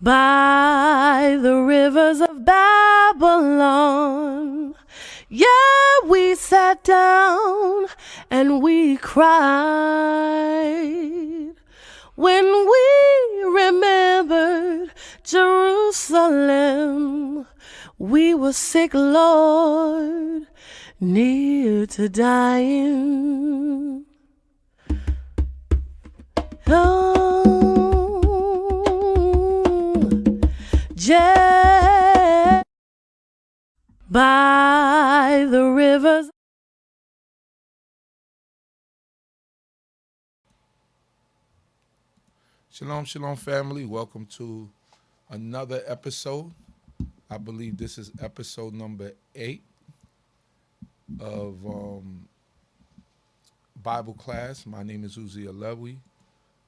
By the rivers of Babylon, yeah, we sat down and we cried when we remembered Jerusalem. We were sick, Lord, near to dying. By the rivers. Shalom, shalom, family. Welcome to another episode. I believe this is episode number 8 of Bible class. My name is Uziah Lewy,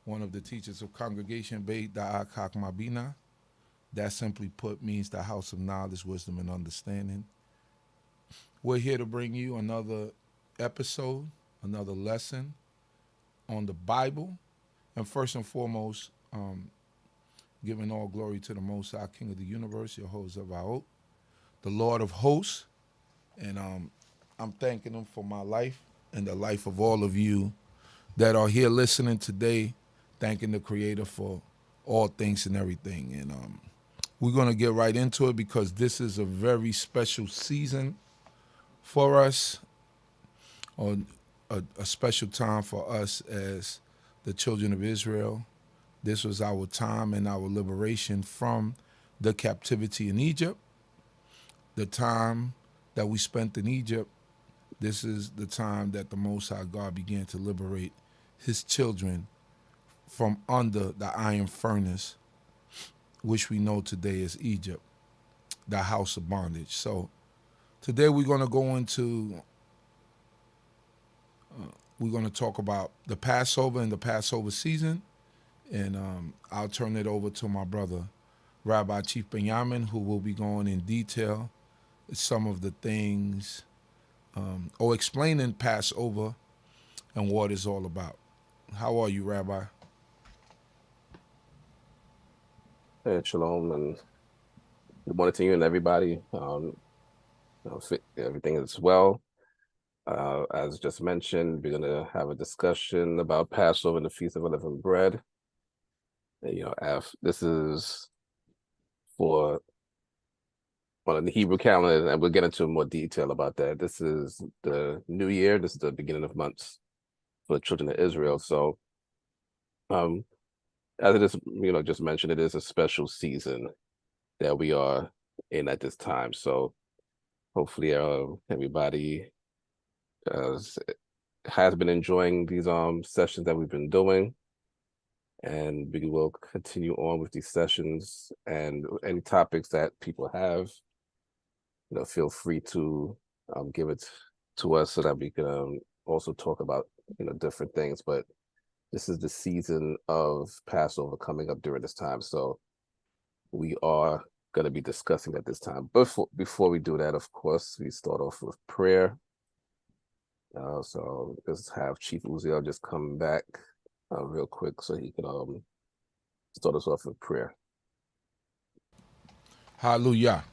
one of the teachers of Congregation D.C.B. CHOKMAH. That simply put means the house of knowledge, wisdom, and understanding. We're here to bring you another episode, another lesson on the Bible. And first and foremost, giving all glory to the Most High King of the universe, Yehovah, the Lord of hosts. And I'm thanking him for my life and the life of all of you that are here listening today, thanking the Creator for all things and everything. And we're going to get right into it because this is a very special season for us, or a special time for us as the children of Israel. This was our time and our liberation from the captivity in Egypt. The time that we spent in Egypt, this is the time that the Most High God began to liberate his children from under the iron furnace, which we know today as Egypt, the house of bondage. So today we're going to go into, we're going to talk about the Passover and the Passover season. And I'll turn it over to my brother, Rabbi Chief Binyamin, who will be going in detail some of the things, or explaining Passover and what it's all about. How are you, Rabbi? Hey, Shalom, and good morning to you and everybody. Everything is well. As just mentioned, we're going to have a discussion about Passover and the Feast of Unleavened Bread. And, this is for on the Hebrew calendar, and we'll get into more detail about that. This is the new year. This is the beginning of months for the children of Israel. So, as it is, just mentioned, it is a special season that we are in at this time. So hopefully everybody has been enjoying these sessions that we've been doing, and we will continue on with these sessions. And any topics that people have, feel free to give it to us so that we can also talk about different things. But this is the season of Passover coming up during this time, so we are going to be discussing at this time. Before we do that, of course, we start off with prayer. So let's have Chief Uziel just come back real quick so he can start us off with prayer. Hallelujah.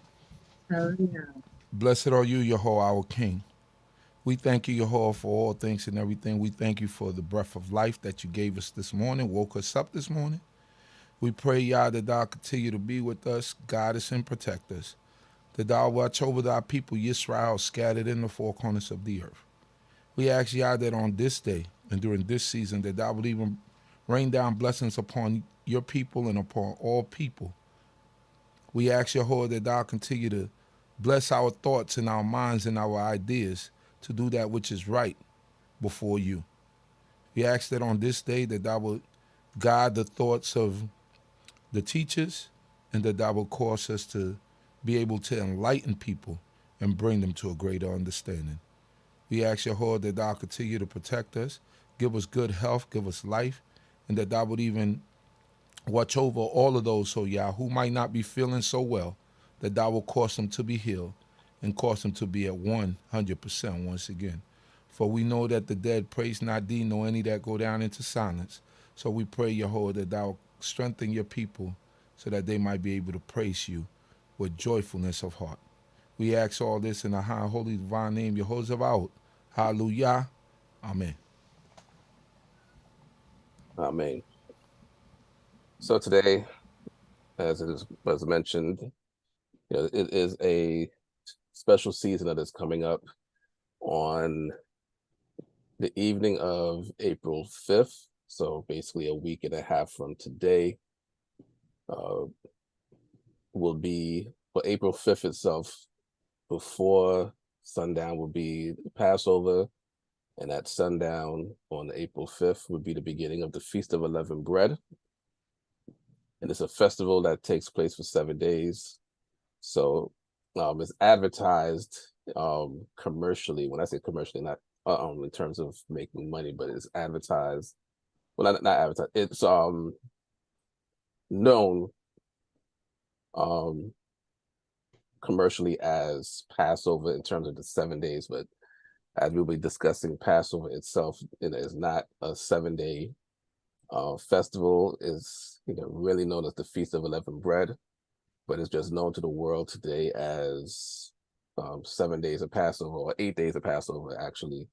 Hallelujah. Blessed are you, Yehovah, our King. We thank you, Yehovah, for all things and everything. We thank you for the breath of life that you gave us this morning, woke us up this morning. We pray, Yah, that thou continue to be with us, guide us, and protect us. That thou watch over thy people, Yisrael, scattered in the four corners of the earth. We ask, Yah, that on this day and during this season, that thou would even rain down blessings upon your people and upon all people. We ask, Yehovah, that thou continue to bless our thoughts and our minds and our ideas to do that which is right before you. We ask that on this day that thou would guide the thoughts of the teachers, and that thou will cause us to be able to enlighten people and bring them to a greater understanding. We ask, Yehovah, that thou continue to protect us, give us good health, give us life, and that thou would even watch over all of those, so Yah, who might not be feeling so well, that thou will cause them to be healed and cause them to be at 100% once again. For we know that the dead praise not thee, nor any that go down into silence. So we pray, Yehovah, that thou strengthen your people so that they might be able to praise you with joyfulness of heart. We ask all this in the high and holy divine name, Yehoshua. Hallelujah. Amen. Amen. So today, as it was mentioned, it is a special season that is coming up on the evening of April 5th. So basically a week and a half from today will be, for April 5th itself, before sundown will be Passover. And at sundown on April 5th would be the beginning of the Feast of Unleavened Bread. And it's a festival that takes place for 7 days. So it's advertised commercially. When I say commercially, not in terms of making money, but it's advertised. Well, not advertised. It's known commercially as Passover in terms of the 7 days, but as we'll be discussing, Passover itself, it is not a 7-day festival. Is really known as the Feast of Unleavened Bread, but it's just known to the world today as 7 days of Passover, or 8 days of Passover. Actually,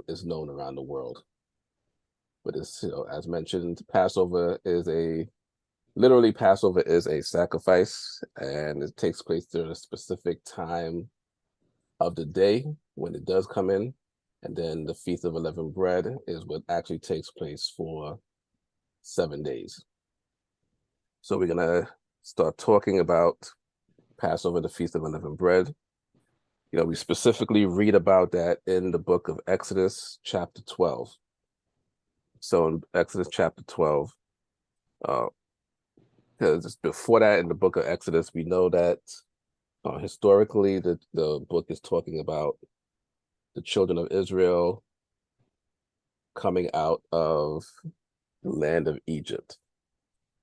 is known around the world. But it's as mentioned, Passover is literally Passover is a sacrifice, and it takes place during a specific time of the day when it does come in. And then the Feast of Unleavened Bread is what actually takes place for 7 days. So we're gonna start talking about Passover, the Feast of Unleavened Bread. We specifically read about that in the book of Exodus, chapter 12. So in Exodus chapter 12, because before that, in the book of Exodus, we know that historically the book is talking about the children of Israel coming out of the land of Egypt.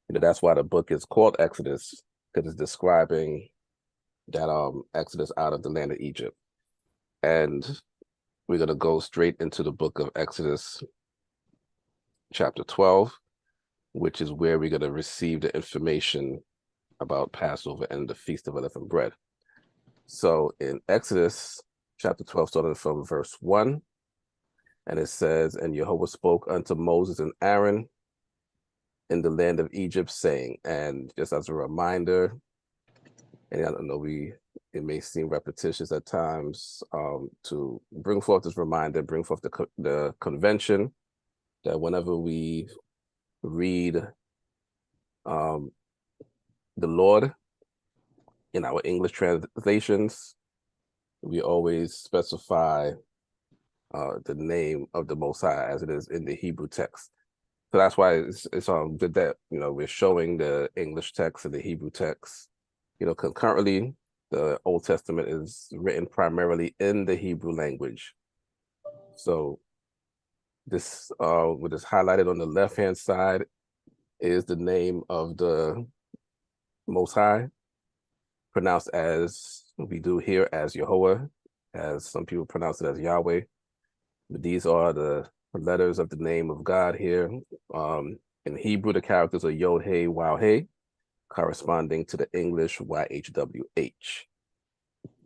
That's why the book is called Exodus, because it's describing that Exodus out of the land of Egypt. And we're going to go straight into the book of Exodus chapter 12, which is where we're going to receive the information about Passover and the Feast of Unleavened Bread. So in Exodus chapter 12, starting from verse 1, and it says, "And Jehovah spoke unto Moses and Aaron in the land of Egypt, saying," and just as a reminder, and I don't know, it may seem repetitious at times, to bring forth this reminder, bring forth the convention that whenever we read the Lord in our English translations, we always specify the name of the Most High as it is in the Hebrew text. So that's why it's good that we're showing the English text and the Hebrew text. Concurrently, the Old Testament is written primarily in the Hebrew language. So this, what is highlighted on the left-hand side, is the name of the Most High, pronounced as we do here as Yehovah, as some people pronounce it as Yahweh. But these are the letters of the name of God here. In Hebrew, the characters are Yod, Hey, Waw, Hey, corresponding to the English YHWH.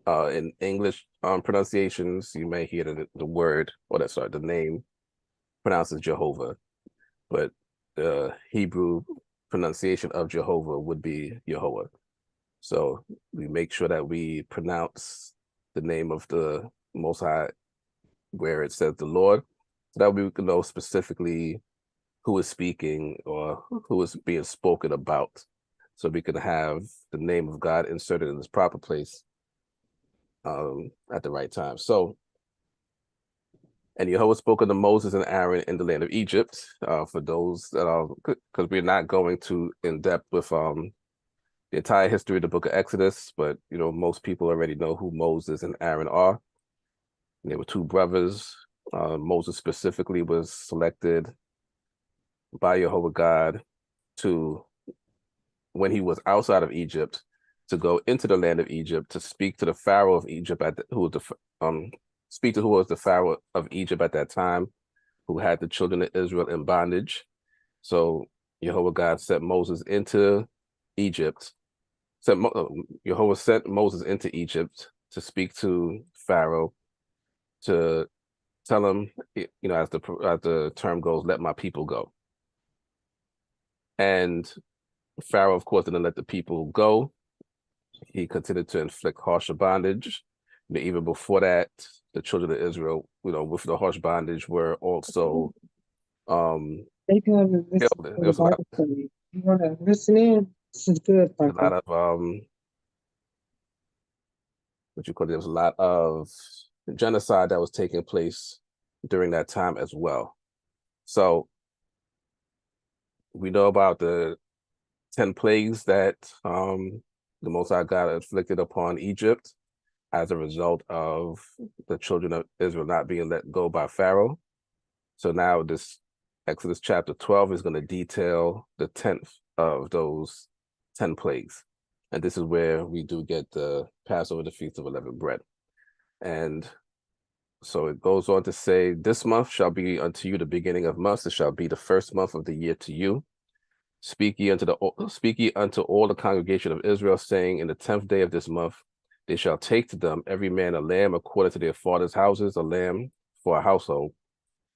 In English pronunciations, you may hear the word, or the name pronounced as Jehovah, but the Hebrew pronunciation of Jehovah would be Yehovah. So we make sure that we pronounce the name of the Most High where it says the Lord, so that we can know specifically who is speaking or who is being spoken about, so we can have the name of God inserted in its proper place at the right time. So, "And Jehovah spoke unto Moses and Aaron in the land of Egypt." For those that because we're not going too in depth with the entire history of the book of Exodus, but most people already know who Moses and Aaron are. They were two brothers. Moses specifically was selected by Jehovah God when he was outside of Egypt, to go into the land of Egypt to speak to the Pharaoh of Egypt who was the Pharaoh of Egypt at that time, who had the children of Israel in bondage. So Jehovah God sent Moses into Egypt. Jehovah sent Moses into Egypt to speak to Pharaoh, to tell him, as the term goes, let my people go. And Pharaoh, of course, didn't let the people go. He continued to inflict harsher bondage. Even before that, the children of Israel, with the harsh bondage, were also They can listen killed. to There the was Bible study. You want to listen in? This is good, a lot Parker. of there was a lot of genocide that was taking place during that time as well. So we know about the 10 plagues that the Most High God inflicted upon Egypt as a result of the children of Israel not being let go by Pharaoh. So now this Exodus chapter 12 is going to detail the 10th of those 10 plagues. And this is where we do get the Passover, the Feast of Unleavened Bread. And so it goes on to say, this month shall be unto you the beginning of months. It shall be the first month of the year to you. Speak ye unto all the congregation of Israel, saying, in the 10th day of this month, they shall take to them every man a lamb according to their father's houses, a lamb for a household.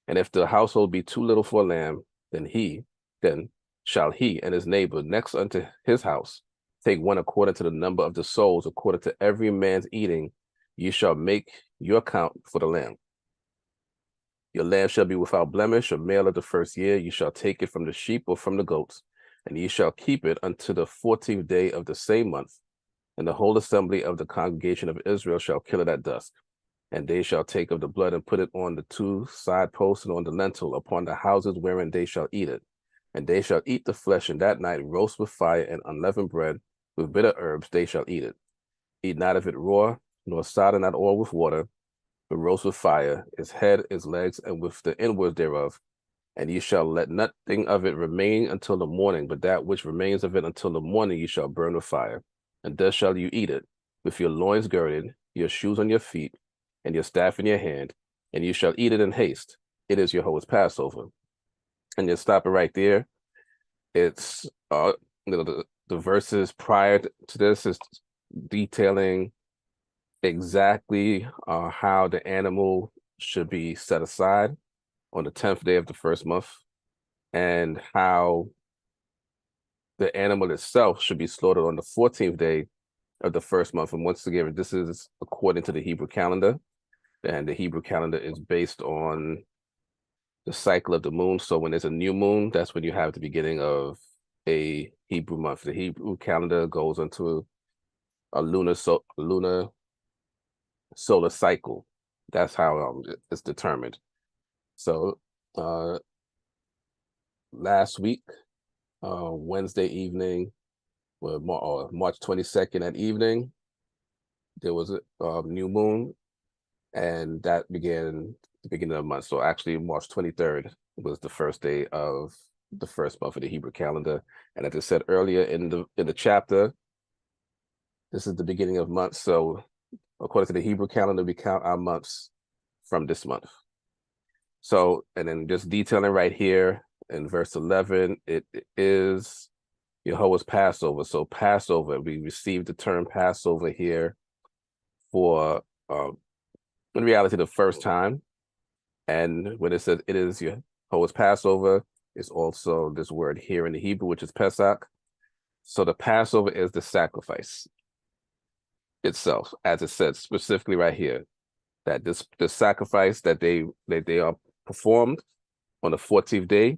And if the household be too little for a lamb, then shall he and his neighbor next unto his house take one according to the number of the souls, according to every man's eating. Ye shall make your count for the lamb. Your lamb shall be without blemish, a male of the first year. You shall take it from the sheep or from the goats, and ye shall keep it unto the 14th day of the same month. And the whole assembly of the congregation of Israel shall kill it at dusk. And they shall take of the blood and put it on the 2 side posts and on the lintel upon the houses wherein they shall eat it. And they shall eat the flesh, and that night roast with fire and unleavened bread with bitter herbs they shall eat it. Eat not of it raw, nor sodden at all with water, but roast with fire, its head, its legs, and with the inwards thereof. And ye shall let nothing of it remain until the morning, but that which remains of it until the morning ye shall burn with fire. And thus shall you eat it, with your loins girded, your shoes on your feet, and your staff in your hand, and you shall eat it in haste. It is Jehovah's Passover. And you stop it right there. It's the verses prior to this is detailing exactly how the animal should be set aside on the 10th day of the first month, and how the animal itself should be slaughtered on the 14th day of the first month. And once again, this is according to the Hebrew calendar, and the Hebrew calendar is based on the cycle of the moon. So when there's a new moon, that's when you have the beginning of a Hebrew month. The Hebrew calendar goes into a lunar solar cycle. That's how it's determined. So last week, Wednesday evening, March 22nd at evening, there was a new moon, and that began the beginning of the month. So actually March 23rd was the first day of the first month of the Hebrew calendar. And as I said earlier in the chapter, this is the beginning of months. So according to the Hebrew calendar, we count our months from this month. So, and then just detailing right here in verse 11, it is Jehovah's Passover. So Passover, we received the term Passover here for, in reality, the first time. And when it says it is Jehovah's Passover, it's also this word here in the Hebrew, which is Pesach. So the Passover is the sacrifice itself, as it says specifically right here, that the sacrifice that they are performed on the 14th day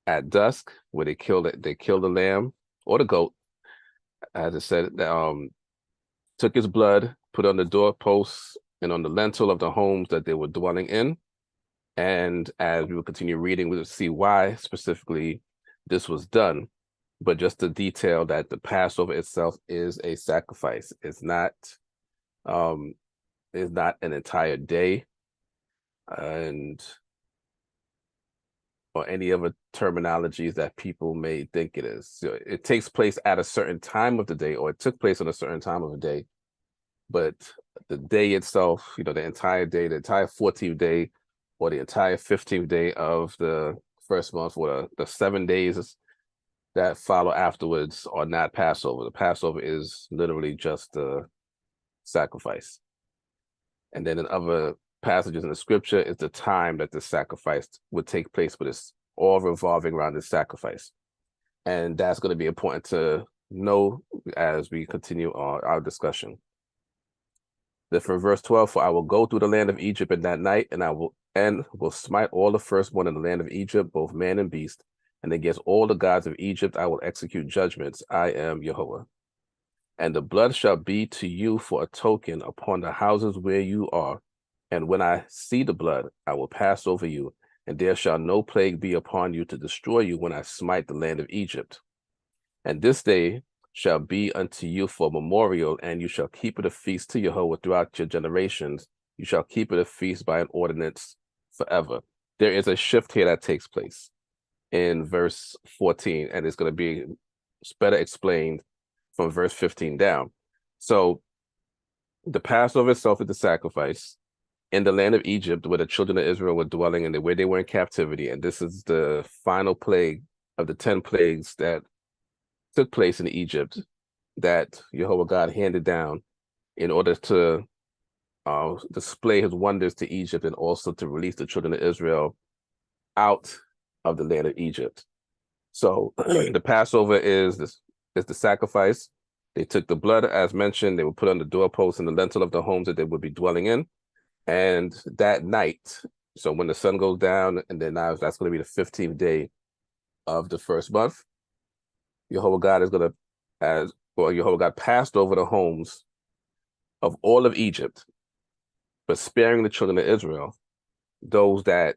at dusk, where they kill the lamb or the goat, as it said, took his blood, put on the doorposts and on the lintel of the homes that they were dwelling in. And as we will continue reading, we will see why specifically this was done. But just to detail that the Passover itself is a sacrifice. It's not an entire day, and or any other terminologies that people may think it is. So it takes place at a certain time of the day, or it took place on a certain time of the day. But the day itself, the entire day, the entire 14th day, or the entire 15th day of the first month, or the 7 days that follow afterwards are not Passover. The Passover is literally just the sacrifice. And then in other passages in the scripture, it's the time that the sacrifice would take place, but it's all revolving around the sacrifice. And that's going to be important to know as we continue our discussion. That from verse 12, for I will go through the land of Egypt in that night, and I will smite all the firstborn in the land of Egypt, both man and beast, and against all the gods of Egypt I will execute judgments. I am Yehovah. And the blood shall be to you for a token upon the houses where you are. And when I see the blood, I will pass over you, and there shall no plague be upon you to destroy you when I smite the land of Egypt. And this day shall be unto you for a memorial, and you shall keep it a feast to Yehovah throughout your generations. You shall keep it a feast by an ordinance forever. There is a shift here that takes place in verse 14, and it's going to be better explained from verse 15 down. So the Passover itself is the sacrifice in the land of Egypt where the children of Israel were dwelling and where they were in captivity. And this is the final plague of the 10 plagues that took place in Egypt that Yehovah God handed down in order to display his wonders to Egypt and also to release the children of Israel out of the land of Egypt. So the Passover is the sacrifice. They took the blood, as mentioned, they would put on the doorposts and the lintel of the homes that they would be dwelling in. And that night, so when the sun goes down, and then now that's going to be the 15th day of the first month, Yehovah God is going to, Yehovah God passed over the homes of all of Egypt, but sparing the children of Israel, those that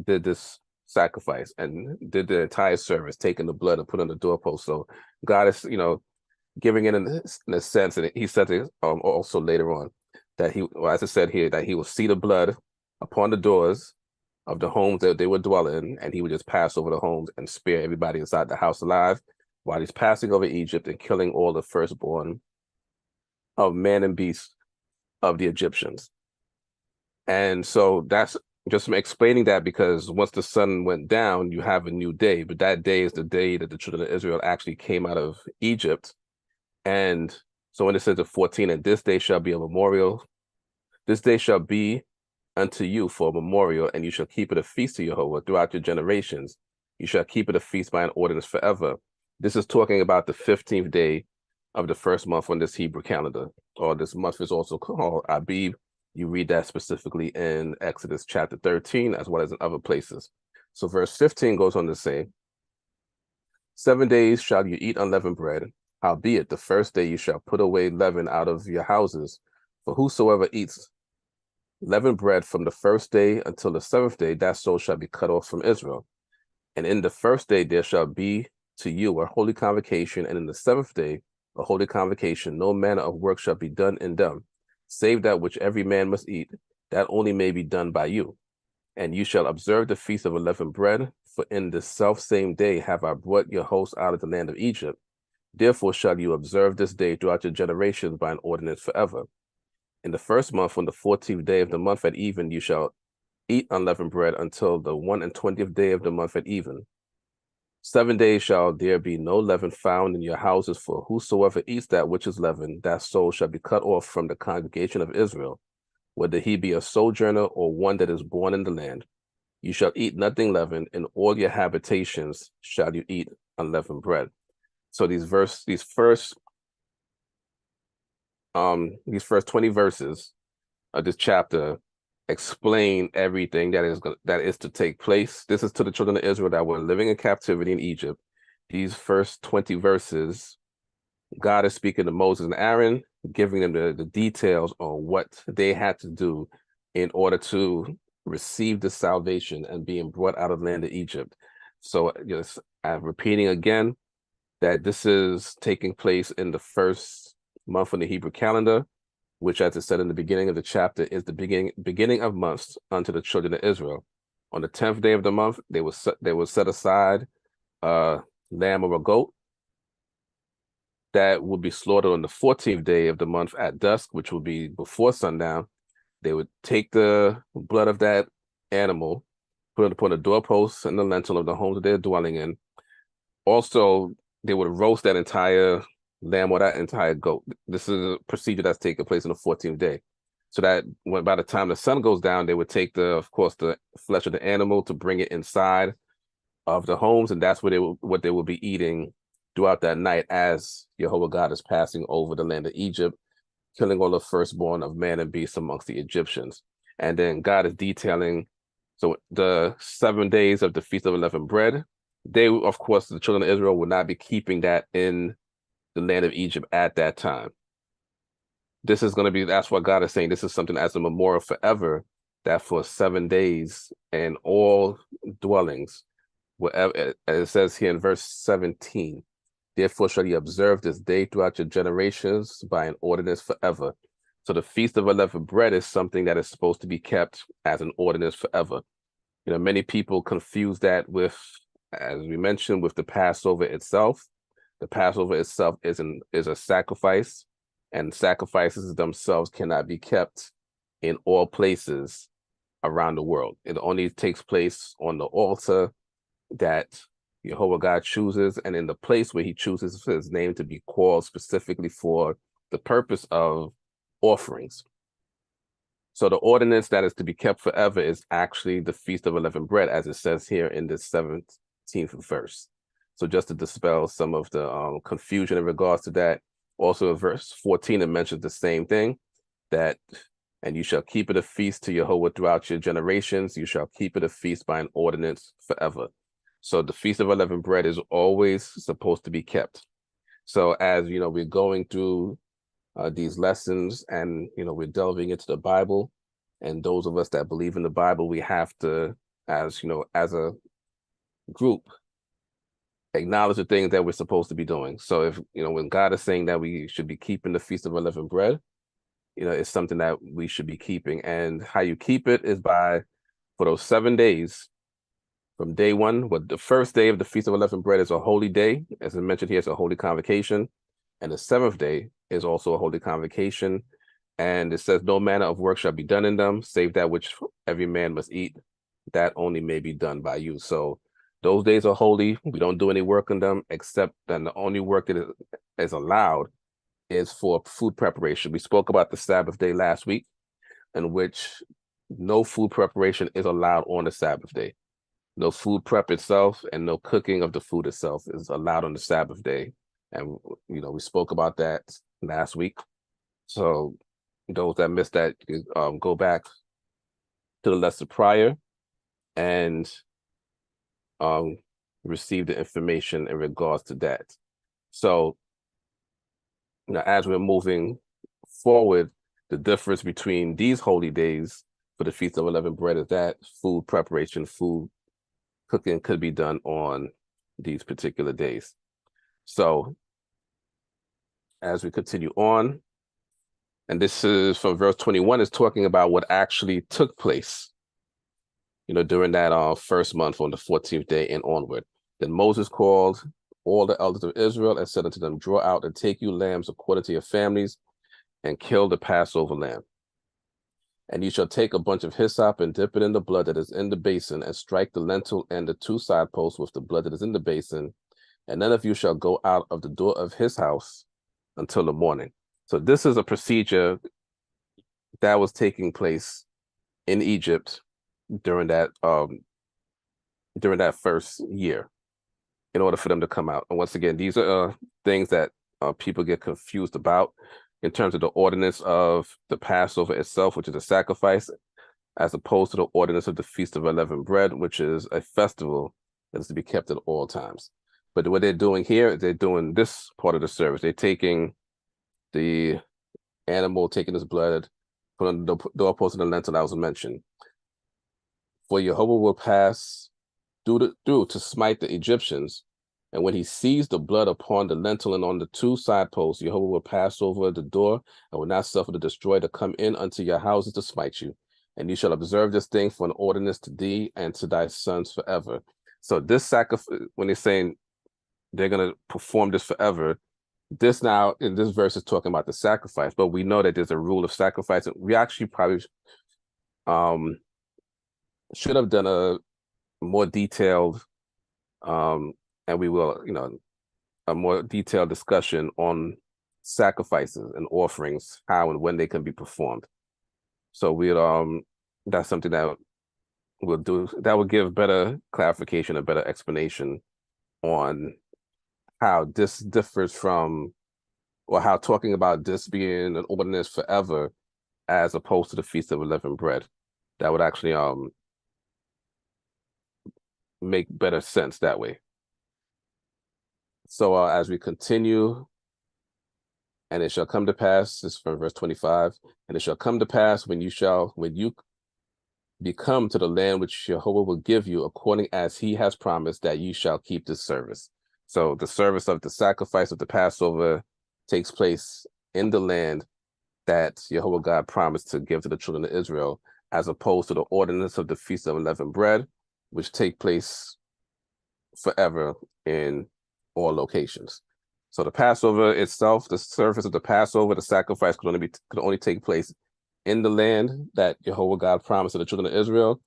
did this sacrifice and did the entire service, taking the blood and put on the doorpost. So God is, giving it in a sense, and he said it also later on, that as I said here, that he will see the blood upon the doors of the homes that they would dwell in, and he would just pass over the homes and spare everybody inside the house alive while he's passing over Egypt and killing all the firstborn of man and beast of the Egyptians. And so that's just explaining that, because once the sun went down, you have a new day, but that day is the day that the children of Israel actually came out of Egypt. And so when it says the 14, and this day shall be a memorial, this day shall be unto you for a memorial, and you shall keep it a feast to Yehovah throughout your generations. You shall keep it a feast by an ordinance forever. This is talking about the 15th day of the first month on this Hebrew calendar, or this month is also called Abib. You read that specifically in Exodus chapter 13, as well as in other places. So verse 15 goes on to say, 7 days shall you eat unleavened bread. Howbeit, the first day you shall put away leaven out of your houses. For whosoever eats leavened bread from the first day until the 7th day, that soul shall be cut off from Israel. And in the first day there shall be to you a holy convocation, and in the 7th day a holy convocation. No manner of work shall be done in them, save that which every man must eat, that only may be done by you. And you shall observe the feast of unleavened bread, for in the selfsame day have I brought your hosts out of the land of Egypt. Therefore shall you observe this day throughout your generations by an ordinance forever. In the first month, on the 14th day of the month at even, you shall eat unleavened bread until the 21st day of the month at even. 7 days shall there be no leaven found in your houses, for whosoever eats that which is leavened, that soul shall be cut off from the congregation of Israel, whether he be a sojourner or one that is born in the land. You shall eat nothing leavened, in all your habitations shall you eat unleavened bread. So these first 20 verses of this chapter explain everything that is to take place. This is to the children of Israel that were living in captivity in Egypt. These first 20 verses, God is speaking to Moses and Aaron, giving them the details on what they had to do in order to receive the salvation and being brought out of the land of Egypt. So just I'm repeating again that this is taking place in the first month on the Hebrew calendar, which, as it said in the beginning of the chapter, is the beginning of months unto the children of Israel. On the 10th day of the month, they will set aside a lamb or a goat that would be slaughtered on the 14th day of the month at dusk, which would be before sundown. They would take the blood of that animal, put it upon the doorposts and the lintel of the home that they're dwelling in. Also, they would roast that entire lamb or that entire goat. This is a procedure that's taking place on the 14th day. So that by the time the sun goes down, they would take of course, the flesh of the animal to bring it inside of the homes, and that's what they will be eating throughout that night as Jehovah God is passing over the land of Egypt, killing all the firstborn of man and beast amongst the Egyptians. And then God is detailing, so the 7 days of the Feast of Unleavened Bread, they, of course, the children of Israel would not be keeping that in the land of Egypt at that time. This is going to be, that's what God is saying. This is something as a memorial forever, that for 7 days and all dwellings, whatever, as it says here in verse 17, therefore shall ye observe this day throughout your generations by an ordinance forever. So the Feast of Unleavened Bread is something that is supposed to be kept as an ordinance forever. You know, many people confuse that with, as we mentioned, with the Passover itself. The Passover itself is a sacrifice, and sacrifices themselves cannot be kept in all places around the world. It only takes place on the altar that Jehovah God chooses, and in the place where he chooses for his name to be called specifically for the purpose of offerings. So the ordinance that is to be kept forever is actually the Feast of Unleavened Bread, as it says here in the 17th verse. So just to dispel some of the confusion in regards to that, also in verse 14, it mentions the same thing, that, and you shall keep it a feast to Jehovah throughout your generations. You shall keep it a feast by an ordinance forever. So the Feast of Unleavened Bread is always supposed to be kept. So as, you know, we're going through these lessons, and, you know, we're delving into the Bible, and those of us that believe in the Bible, we have to, as, you know, as a group, acknowledge the things that we're supposed to be doing. So if, you know, when God is saying that we should be keeping the Feast of Unleavened Bread, you know, it's something that we should be keeping. And how you keep it is by, for those 7 days, from day one, what the first day of the Feast of Unleavened Bread is a holy day. As I mentioned here, it's a holy convocation. And the 7th day is also a holy convocation. And it says, no manner of work shall be done in them, save that which every man must eat. That only may be done by you. So those days are holy. We don't do any work on them, except then the only work that is allowed is for food preparation. We spoke about the Sabbath day last week, in which no food preparation is allowed on the Sabbath day. No food prep itself and no cooking of the food itself is allowed on the Sabbath day. And, you know, we spoke about that last week. So those that missed that, go back to the lesson prior and receive the information in regards to that. So, you know, as we're moving forward, the difference between these holy days for the Feast of Unleavened Bread is that food preparation, food cooking could be done on these particular days. So as we continue on, and this is from verse 21, is talking about what actually took place, you know, during that first month on the 14th day and onward. Then Moses called all the elders of Israel and said unto them, draw out and take you lambs according to your families, and kill the Passover lamb. And you shall take a bunch of hyssop and dip it in the blood that is in the basin, and strike the lintel and the 2 side posts with the blood that is in the basin. And none of you shall go out of the door of his house until the morning. So this is a procedure that was taking place in Egypt during that first year, in order for them to come out. And once again, these are things that people get confused about in terms of the ordinance of the Passover itself, which is a sacrifice, as opposed to the ordinance of the Feast of Unleavened Bread, which is a festival that is to be kept at all times. But what they're doing here, they're doing this part of the service. They're taking the animal, taking his blood, putting on the doorpost and the lintel that was mentioned. For Jehovah will pass through to smite the Egyptians, and when he sees the blood upon the lintel and on the 2 side posts, Jehovah will pass over the door and will not suffer the destroyer to come in unto your houses to smite you. And you shall observe this thing for an ordinance to thee and to thy sons forever. So this sacrifice, when they're saying they're going to perform this forever, this now in this verse is talking about the sacrifice, but we know that there's a rule of sacrifice. We actually probably should have done a more detailed, and we will, you know, a more detailed discussion on sacrifices and offerings, how and when they can be performed. So that's something that we'll do, that will give better clarification, a better explanation on how this differs from, or how talking about this being an ordinance forever as opposed to the Feast of Unleavened Bread, that would actually make better sense that way. So as we continue, and it shall come to pass, this is from verse 25, and it shall come to pass when you become to the land which Jehovah will give you, according as he has promised, that you shall keep this service. So the service of the sacrifice of the Passover takes place in the land that Jehovah God promised to give to the children of Israel, as opposed to the ordinance of the Feast of Unleavened Bread, which take place forever in all locations. So the Passover itself, the service of the Passover, the sacrifice could only take place in the land that Jehovah God promised to the children of Israel.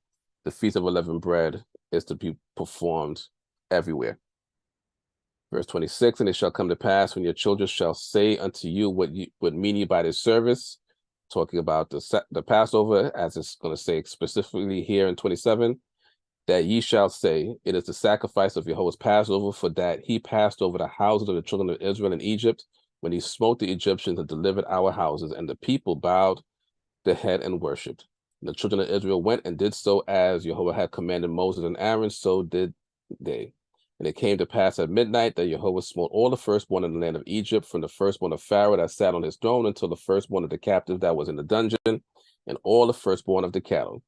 The Feast of Unleavened Bread is to be performed everywhere. Verse 26, and it shall come to pass when your children shall say unto you, what mean ye by this service? Talking about the Passover, as it's going to say specifically here in 27, that ye shall say, it is the sacrifice of Jehovah's Passover, for that he passed over the houses of the children of Israel in Egypt, when he smote the Egyptians and delivered our houses, and the people bowed the head and worshipped. And the children of Israel went and did so as Jehovah had commanded Moses and Aaron, so did they. And it came to pass at midnight that Jehovah smote all the firstborn in the land of Egypt, from the firstborn of Pharaoh that sat on his throne until the firstborn of the captive that was in the dungeon, and all the firstborn of the cattle.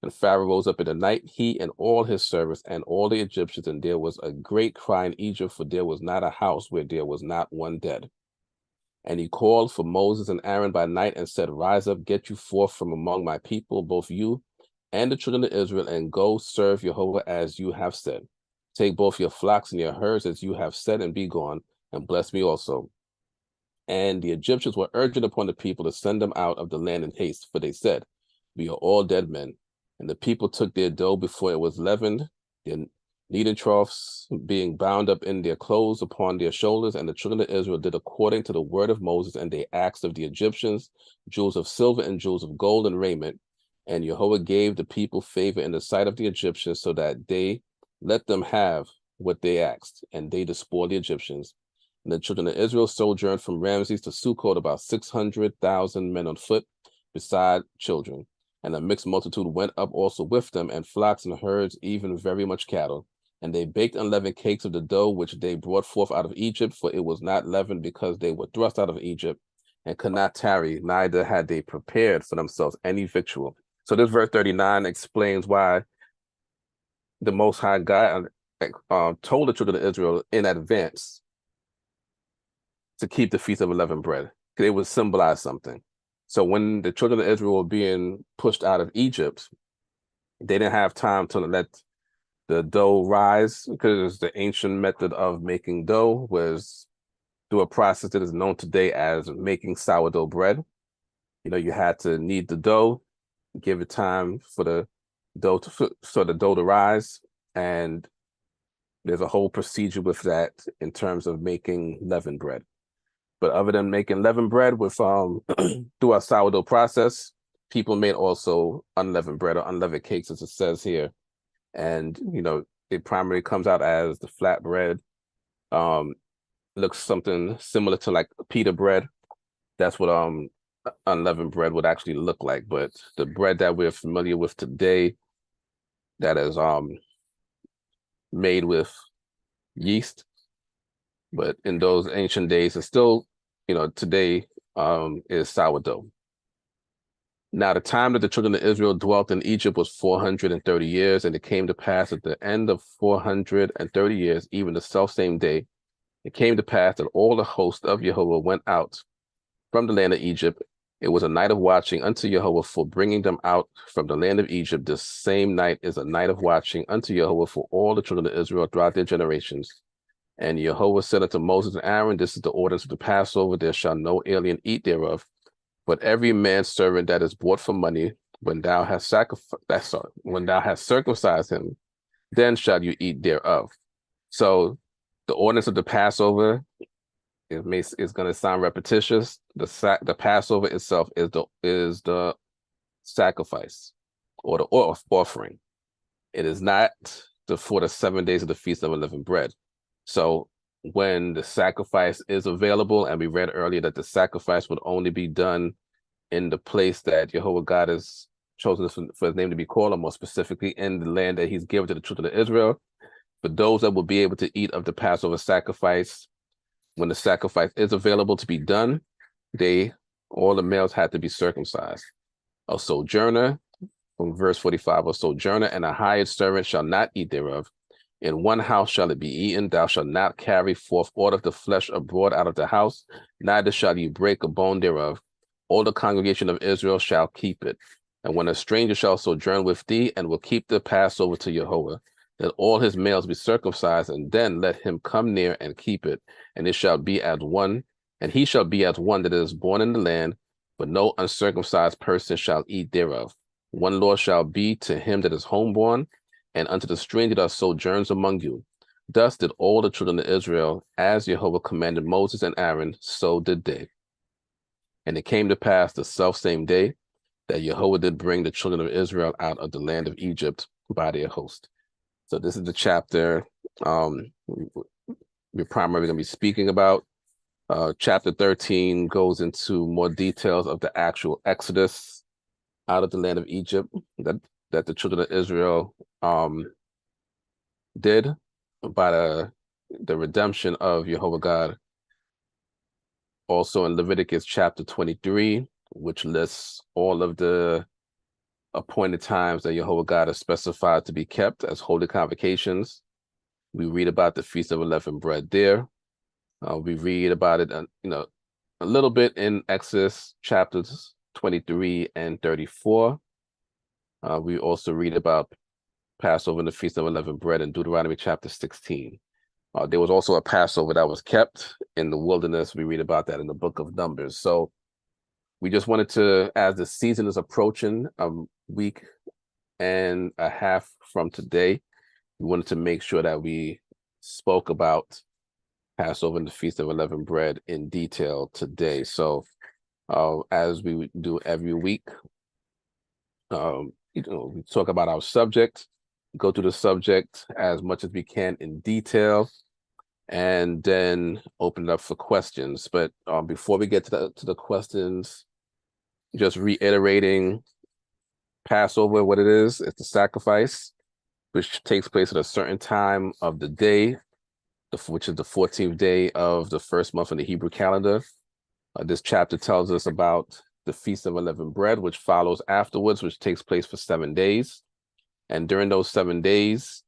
And Pharaoh rose up in the night, he and all his servants and all the Egyptians, and there was a great cry in Egypt, for there was not a house where there was not one dead. And he called for Moses and Aaron by night and said, rise up, get you forth from among my people, both you and the children of Israel, and go serve Jehovah as you have said. Take both your flocks and your herds as you have said, and be gone, and bless me also. And the Egyptians were urgent upon the people to send them out of the land in haste, for they said, we are all dead men. And the people took their dough before it was leavened, their kneading troughs being bound up in their clothes upon their shoulders. And the children of Israel did according to the word of Moses, and they asked of the Egyptians jewels of silver and jewels of gold and raiment. And Jehovah gave the people favor in the sight of the Egyptians, so that they let them have what they asked, and they despoiled the Egyptians. And the children of Israel sojourned from Ramses to Sukkot, about 600,000 men on foot, beside children. And a mixed multitude went up also with them, and flocks and herds, even very much cattle. And they baked unleavened cakes of the dough which they brought forth out of Egypt, for it was not leavened, because they were thrust out of Egypt, and could not tarry, neither had they prepared for themselves any victual. So this verse 39 explains why the Most High God told the children of Israel in advance to keep the Feast of Unleavened Bread. It would symbolize something. So when the children of Israel were being pushed out of Egypt, they didn't have time to let the dough rise, because the ancient method of making dough was through a process that is known today as making sourdough bread. You know, you had to knead the dough, give it time for the dough to rise, and there's a whole procedure with that in terms of making leavened bread. But other than making leavened bread with through a sourdough process, people made also unleavened bread or unleavened cakes, as it says here. And you know, it primarily comes out as the flat bread. Looks something similar to like pita bread. That's what unleavened bread would actually look like. But the bread that we're familiar with today, that is made with yeast, but in those ancient days, it's still, you know, today is sourdough. Now, the time that the children of Israel dwelt in Egypt was 430 years, and it came to pass at the end of 430 years, even the selfsame day, it came to pass that all the host of Jehovah went out from the land of Egypt. It was a night of watching unto Jehovah for bringing them out from the land of Egypt. The same night is a night of watching unto Jehovah for all the children of Israel throughout their generations. And Jehovah said unto Moses and Aaron, this is the ordinance of the Passover. There shall no alien eat thereof, but every man's servant that is bought for money, when thou hast circumcised him, then shall you eat thereof. So The ordinance of the Passover is going to sound repetitious. The Passover itself is the sacrifice or the offering. It is not for the 7 days of the Feast of Unleavened Bread. So when the sacrifice is available, and we read earlier that the sacrifice would only be done in the place that Jehovah God has chosen for his name to be called, or more specifically in the land that he's given to the children of Israel, for those that will be able to eat of the Passover sacrifice, when the sacrifice is available to be done, all the males had to be circumcised. A sojourner, from verse 45, a sojourner and a hired servant shall not eat thereof. In one house shall it be eaten. Thou shalt not carry forth aught of the flesh abroad out of the house, neither shall you break a bone thereof. All the congregation of Israel shall keep it. And when a stranger shall sojourn with thee, and will keep the Passover to Jehovah, let all his males be circumcised, and then let him come near and keep it. And it shall be as one, and he shall be as one that is born in the land, but no uncircumcised person shall eat thereof. One law shall be to him that is homeborn, and unto the stranger that sojourns among you. Thus did all the children of Israel, as Jehovah commanded Moses and Aaron, so did they. And it came to pass the selfsame day that Jehovah did bring the children of Israel out of the land of Egypt by their host. So this is the chapter we're primarily going to be speaking about. Chapter 13 goes into more details of the actual exodus out of the land of Egypt that the children of Israel did by the redemption of Jehovah God. Also in Leviticus chapter 23, which lists all of the appointed times that Jehovah God has specified to be kept as holy convocations. We read about the Feast of Unleavened Bread there. We read about it, a little bit in Exodus chapters 23 and 34. We also read about Passover and the Feast of Unleavened Bread in Deuteronomy chapter 16. There was also a Passover that was kept in the wilderness. We read about that in the book of Numbers. So we just wanted to, as the season is approaching, a week and a half from today, we wanted to make sure that we spoke about Passover and the Feast of Unleavened Bread in detail today. So as we do every week, we talk about our subject, go through the subject as much as we can in detail, and then open it up for questions. But before we get to the questions, just reiterating Passover, what it is, it's the sacrifice, which takes place at a certain time of the day, which is the 14th day of the first month in the Hebrew calendar. This chapter tells us about the Feast of Unleavened Bread, which follows afterwards, which takes place for 7 days. And during those 7 days,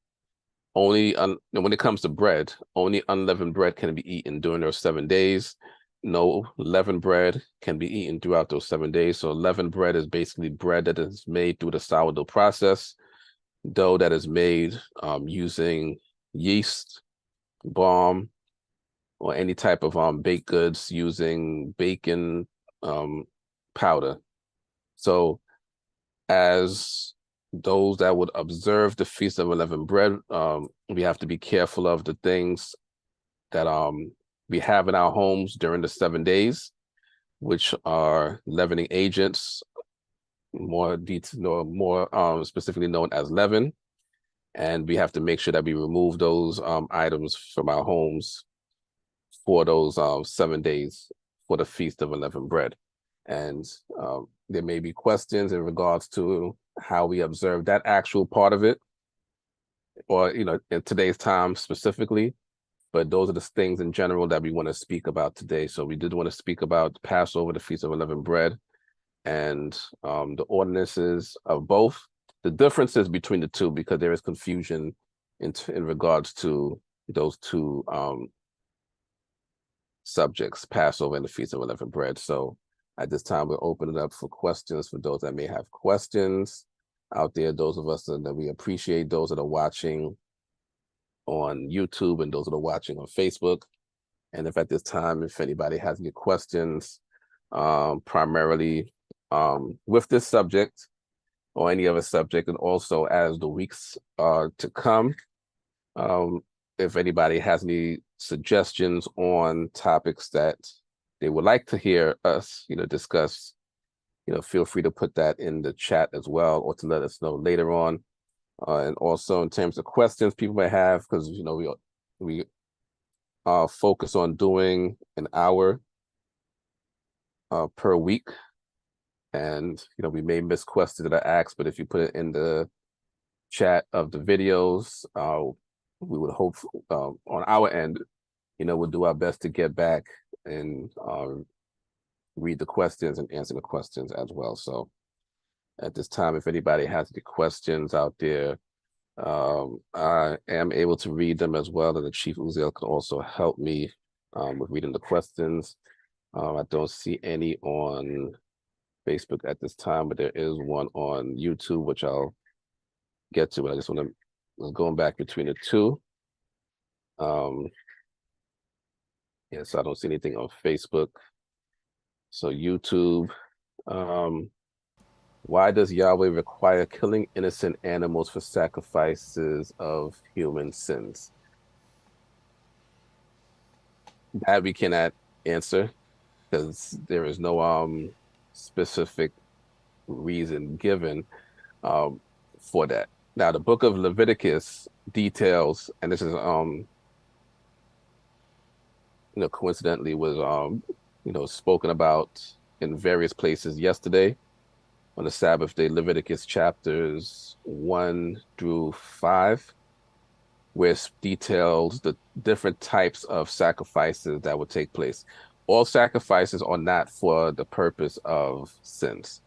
when it comes to bread, only unleavened bread can be eaten during those 7 days. No leavened bread can be eaten throughout those 7 days. So leavened bread is basically bread that is made through the sourdough process, dough that is made using yeast, balm, or any type of baked goods using baking powder. So as those that would observe the Feast of Unleavened Bread, we have to be careful of the things that we have in our homes during the 7 days, which are leavening agents, more specifically known as leaven. And we have to make sure that we remove those items from our homes for those 7 days for the Feast of Unleavened Bread. And there may be questions in regards to how we observe that actual part of it, or, in today's time specifically. But those are the things in general that we want to speak about today. So we did want to speak about Passover, the Feast of Unleavened Bread, and the ordinances of both, the differences between the two, because there is confusion in regards to those two subjects, Passover and the Feast of Unleavened Bread. So at this time, we'll open it up for questions for those that may have questions out there, those of us that we appreciate, those that are watching on YouTube and those that are watching on Facebook. And if at this time, if anybody has any questions, primarily with this subject or any other subject, and also as the weeks are to come, if anybody has any suggestions on topics that they would like to hear us, discuss, feel free to put that in the chat as well, or to let us know later on. And also in terms of questions people may have, because we focus on doing an hour per week, and we may miss questions that are asked, but if you put it in the chat of the videos, we would hope on our end, we'll do our best to get back and read the questions and answer the questions as well. So at this time, if anybody has any questions out there, I am able to read them as well, and the Chief Uziel can also help me with reading the questions. I don't see any on Facebook at this time, but there is one on YouTube, which I'll get to. But I just want to going back between the two. Yes, I don't see anything on Facebook. So YouTube, why does Yahweh require killing innocent animals for sacrifices of human sins? That we cannot answer, because there is no specific reason given for that. Now, the book of Leviticus details, and this is coincidentally was spoken about in various places yesterday on the Sabbath day, Leviticus chapters 1 through 5, where it details the different types of sacrifices that would take place. All sacrifices are not for the purpose of sins.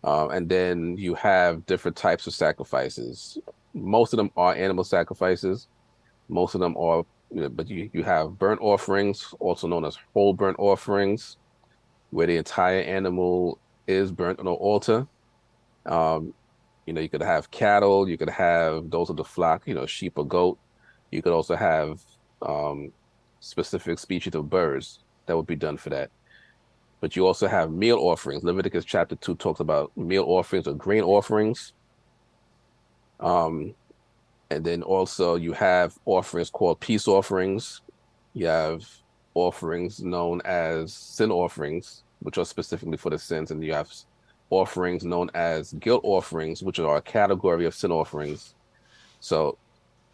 And then you have different types of sacrifices. Most of them are animal sacrifices. Most of them are, but you have burnt offerings, also known as whole burnt offerings, where the entire animal is burnt on an altar. You could have cattle, you could have those of the flock, sheep or goat. You could also have specific species of birds that would be done for that. But you also have meal offerings. Leviticus chapter 2 talks about meal offerings or grain offerings. And then also you have offerings called peace offerings. You have offerings known as sin offerings, which are specifically for the sins. And you have offerings known as guilt offerings, which are a category of sin offerings. So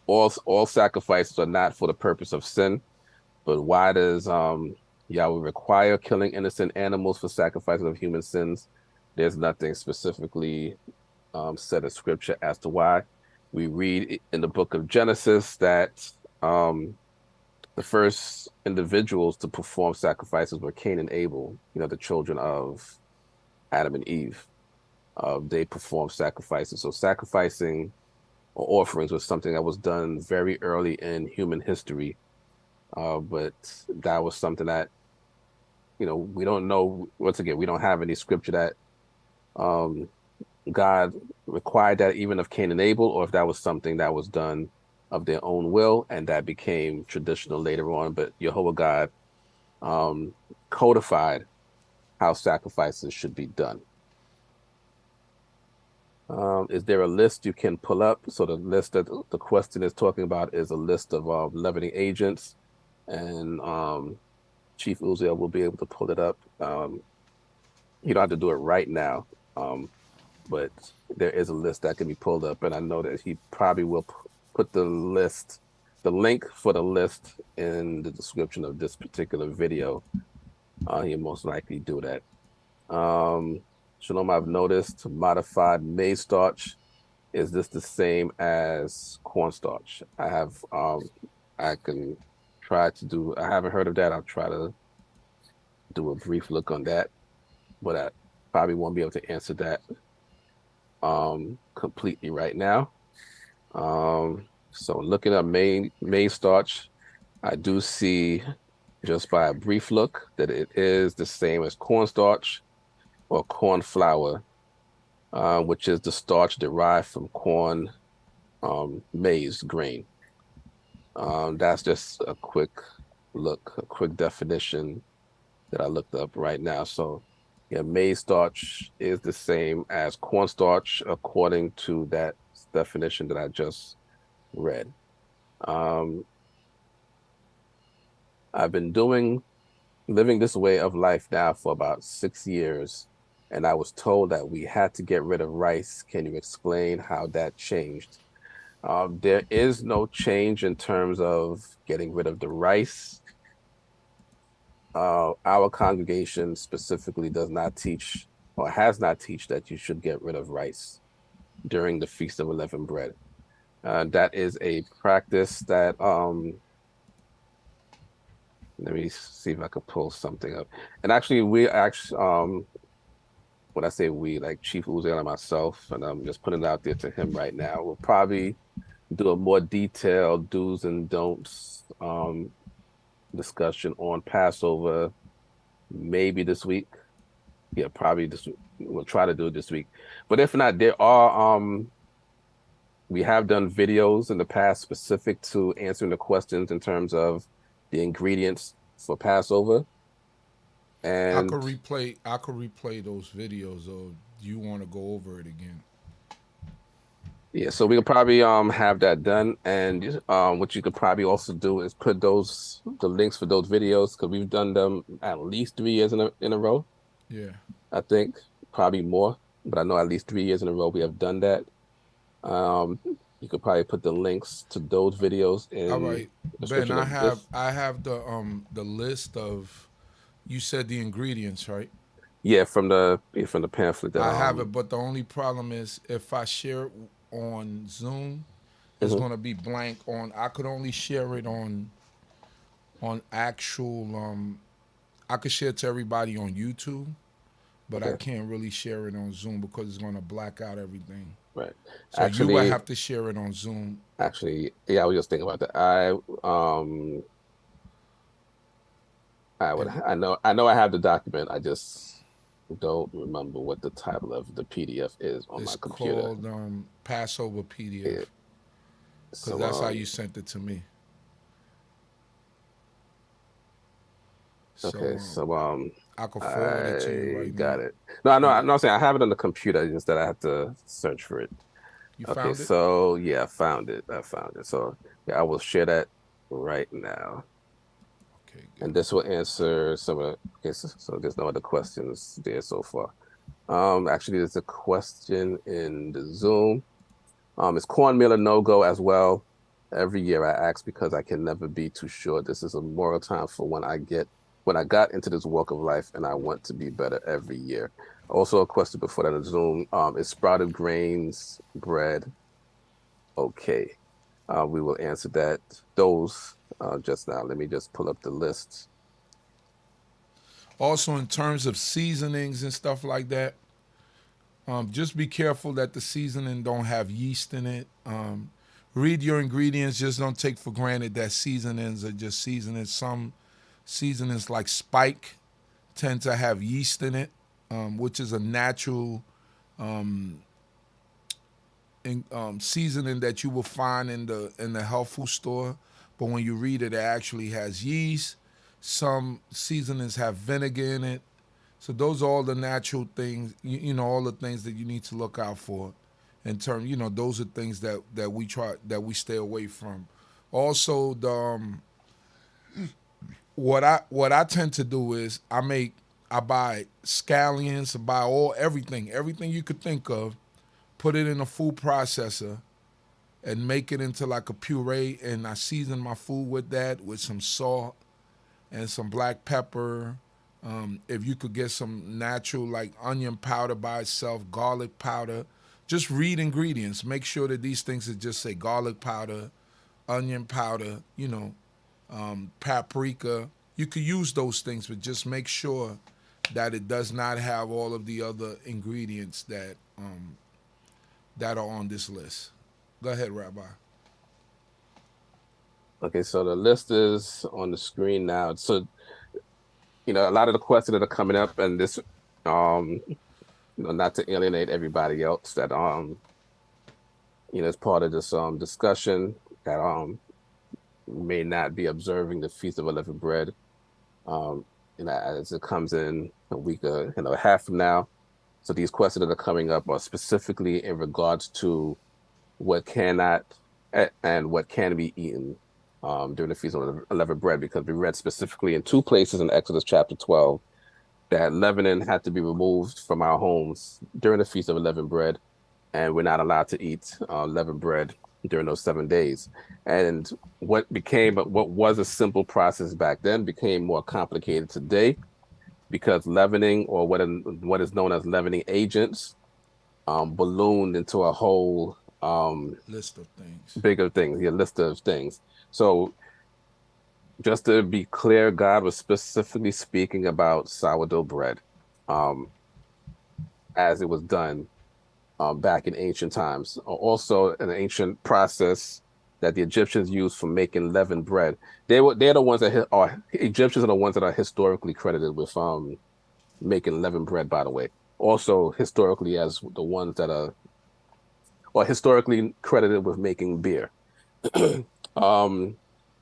all sacrifices are not for the purpose of sin. But why does Yahweh require killing innocent animals for sacrifices of human sins? There's nothing specifically said in scripture as to why. We read in the book of Genesis that the first individuals to perform sacrifices were Cain and Abel, the children of Adam and Eve. They performed sacrifices. So sacrificing or offerings was something that was done very early in human history. But that was something that, we don't know. Once again, we don't have any scripture that God required that even of Cain and Abel, or if that was something that was done of their own will and that became traditional later on. But Jehovah God codified how sacrifices should be done. Is there a list you can pull up? So the list that the question is talking about is a list of leavening agents, and Chief Uziel will be able to pull it up. You don't have to do it right now, but there is a list that can be pulled up, and I know that he probably will put the link for the list in the description of this particular video. He'll most likely do that. Shalom, I've noticed modified maize starch. Is this the same as cornstarch? I can try to do, I haven't heard of that. I'll try to do a brief look on that, but I probably won't be able to answer that completely right now. So looking at maize starch, I do see just by a brief look that it is the same as cornstarch or corn flour, which is the starch derived from corn maize grain. That's just a quick look, a quick definition that I looked up right now. So yeah, maize starch is the same as cornstarch according to that definition that I just read. I've been living this way of life now for about 6 years, and I was told that we had to get rid of rice. Can you explain how that changed? There is no change in terms of getting rid of the rice. Our congregation specifically does not teach or has not teach that you should get rid of rice during the Feast of Unleavened Bread. That is a practice that let me see if I could pull something up. And actually, when I say we, like Chief Uziel and myself, and I'm just putting it out there to him right now, we'll probably do a more detailed do's and don'ts discussion on Passover, maybe this week. Yeah, probably this week. We'll try to do it this week. But if not, there are we have done videos in the past specific to answering the questions in terms of the ingredients for Passover. And I could replay those videos, or do you want to go over it again? yeah, so we could probably have that done. And what you could probably also do is put the links for those videos, because we've done them at least 3 years in a row. Yeah. I think probably more, but I know at least 3 years in a row we have done that. You could probably put the links to those videos in All right, the description Ben. of this. I have the list of. You said the ingredients, right? Yeah, from the pamphlet. That, I have it, but the only problem is if I share it on Zoom, it's gonna be blank. I could only share it on actual. I could share it to everybody on YouTube, but I can't really share it on Zoom because it's gonna black out everything. Right. So you would have to share it on Zoom. Actually, yeah, I was just thinking about that. I know I have the document. I just don't remember what the title of the PDF is on my computer. It's called Passover PDF. Yeah. Because that's how you sent it to me. Okay, so I could forward it to you right now. Got it. No, I'm saying I have it on the computer, just that I have to search for it. You found it? So yeah, I found it. So yeah, I will share that right now. Okay, good. And this will answer some of the, so there's no other questions there so far. Actually, there's a question in the Zoom. Is cornmeal a no-go as well? Every year I ask because I can never be too sure. This is a moral time for when I got into this walk of life, and I want to be better every year. Also, a question before that in Zoom, is sprouted grains bread okay? We will answer those just now. Let me just pull up the list. Also, in terms of seasonings and stuff like that, just be careful that the seasoning don't have yeast in it. Read your ingredients. Just don't take for granted that seasonings are just seasonings. Some seasonings like Spike tend to have yeast in it, which is a natural seasoning that you will find in the health food store. But when you read it, it actually has yeast. Some seasonings have vinegar in it. So those are all the natural things, all the things that you need to look out for. In terms, those are things that we stay away from. Also, what I tend to do is I buy scallions, I buy everything you could think of, put it in a food processor, and make it into like a puree, and I season my food with that, with some salt and some black pepper. If you could get some natural like onion powder by itself, garlic powder, just read ingredients. Make sure that these things that just say garlic powder, onion powder, paprika. You could use those things, but just make sure that it does not have all of the other ingredients that are on this list. Go ahead, Rabbi. Okay, so the list is on the screen now. So, a lot of the questions that are coming up, and this, not to alienate everybody else that, is part of this discussion that may not be observing the Feast of Unleavened Bread, as it comes in a week, a half from now. So these questions that are coming up are specifically in regards to what cannot and what can be eaten during the Feast of Unleavened Bread, because we read specifically in 2 places in Exodus chapter 12 that leavening had to be removed from our homes during the Feast of Unleavened Bread, and we're not allowed to eat leavened bread during those 7 days. And what was a simple process back then became more complicated today, because leavening, or what is known as leavening agents, ballooned into a whole list of things. bigger things, list of things. So just to be clear, God was specifically speaking about sourdough bread, as it was done back in ancient times. Also, an ancient process that the Egyptians used for making leavened bread. They're the ones that Egyptians are the ones that are historically credited with making leavened bread, by the way. Also historically as the ones that are, or historically credited with making beer.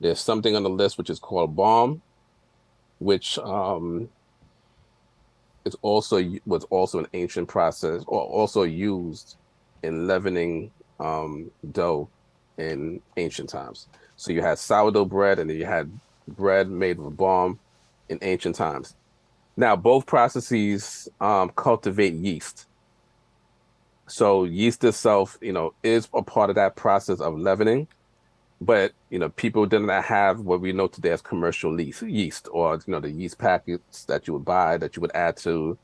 There's something on the list which is called balm, which was also an ancient process, or also used in leavening dough in ancient times. So you had sourdough bread, and then you had bread made with balm in ancient times. Now, both processes cultivate yeast. So yeast itself, is a part of that process of leavening. But, people did not have what we know today as commercial yeast, or, the yeast packets that you would buy that you would add to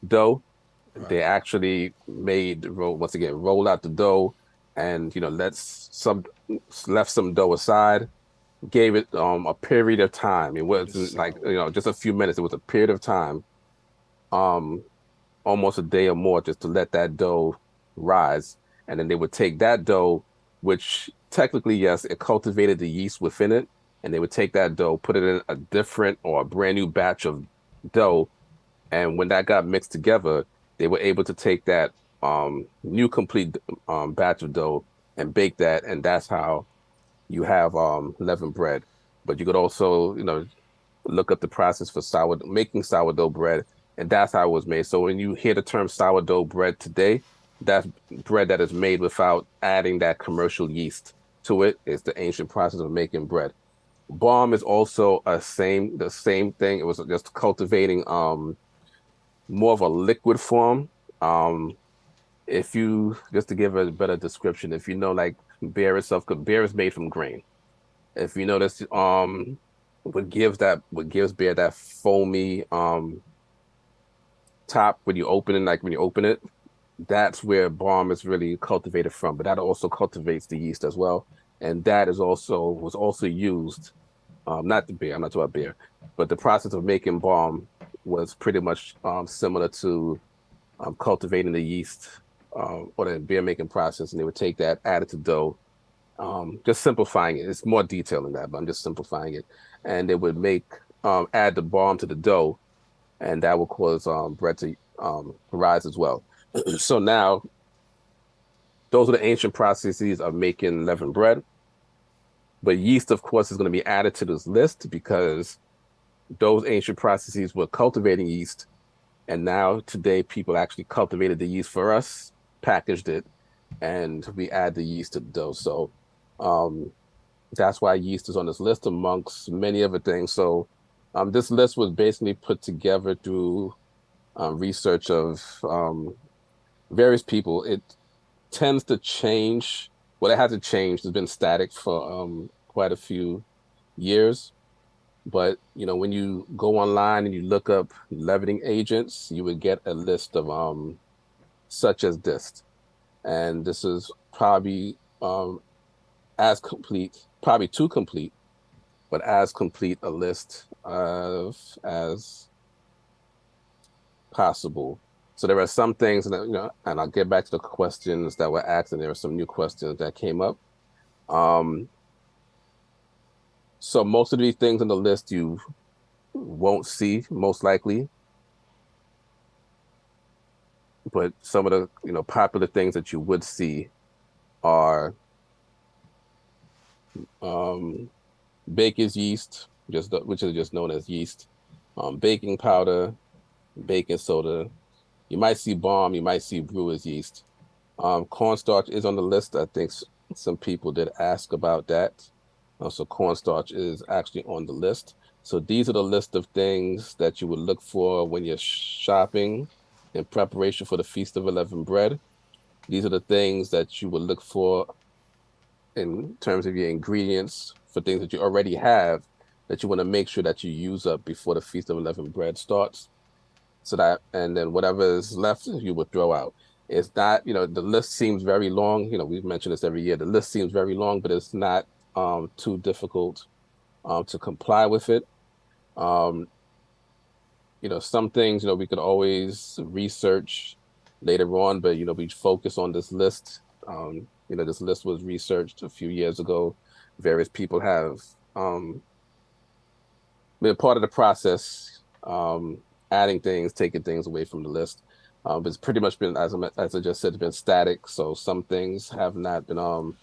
dough. Right. They actually roll out the dough, and, left some dough aside, gave it a period of time. It wasn't like, just a few minutes. It was a period of time, almost a day or more, just to let that dough rise. And then they would take that dough, which technically, yes, it cultivated the yeast within it. And they would take that dough, put it in a different or a brand new batch of dough. And when that got mixed together, they were able to take that new complete batch of dough and bake that. And that's how you have leavened bread. But you could also, look up the process for making sourdough bread, and that's how it was made. So when you hear the term sourdough bread today, that's bread that is made without adding that commercial yeast to it. It's the ancient process of making bread. Balm is also the same thing. It was just cultivating more of a liquid form. Just to give a better description, if you know, like beer itself, because beer is made from grain. If you notice, what gives beer that foamy top when you open it, that's where balm is really cultivated from. But that also cultivates the yeast as well, and that was also used. Not the beer. I'm not talking about beer, but the process of making balm was pretty much similar to cultivating the yeast or the beer making process, and they would take that, add it to dough. Just simplifying it. It's more detail than that, but I'm just simplifying it. And they would add the balm to the dough, and that will cause bread to rise as well. So now, those are the ancient processes of making leavened bread. But yeast, of course, is going to be added to this list, because those ancient processes were cultivating yeast. And now today, people actually cultivated the yeast for us, packaged it, and we add the yeast to the dough. So that's why yeast is on this list amongst many other things. So this list was basically put together through research of various people. It tends to change. Well, it hasn't changed. It's been static for quite a few years. But, when you go online and you look up leavening agents, you would get a list of such as this. And this is probably as complete, probably too complete, but as complete a list as possible. So there are some things that, and I'll get back to the questions that were asked, and there are some new questions that came up. So most of these things on the list you won't see, most likely. But some of the, popular things that you would see are baker's yeast, which is just known as yeast, baking powder, baking soda. You might see balm, you might see brewer's yeast. Cornstarch is on the list. I think some people did ask about that. So cornstarch is actually on the list. So these are the list of things that you would look for when you're shopping in preparation for the Feast of Unleavened Bread. These are the things that you would look for in terms of your ingredients for things that you already have that you want to make sure that you use up before the Feast of Unleavened Bread starts. So that, and then whatever is left, you would throw out. It's not, the list seems very long. We've mentioned this every year. The list seems very long, but it's not too difficult to comply with it. Some things, we could always research later on, but, we focus on this list. This list was researched a few years ago. Various people have been part of the process, adding things, taking things away from the list. It's pretty much been, as I just said, it's been static. So some things have not been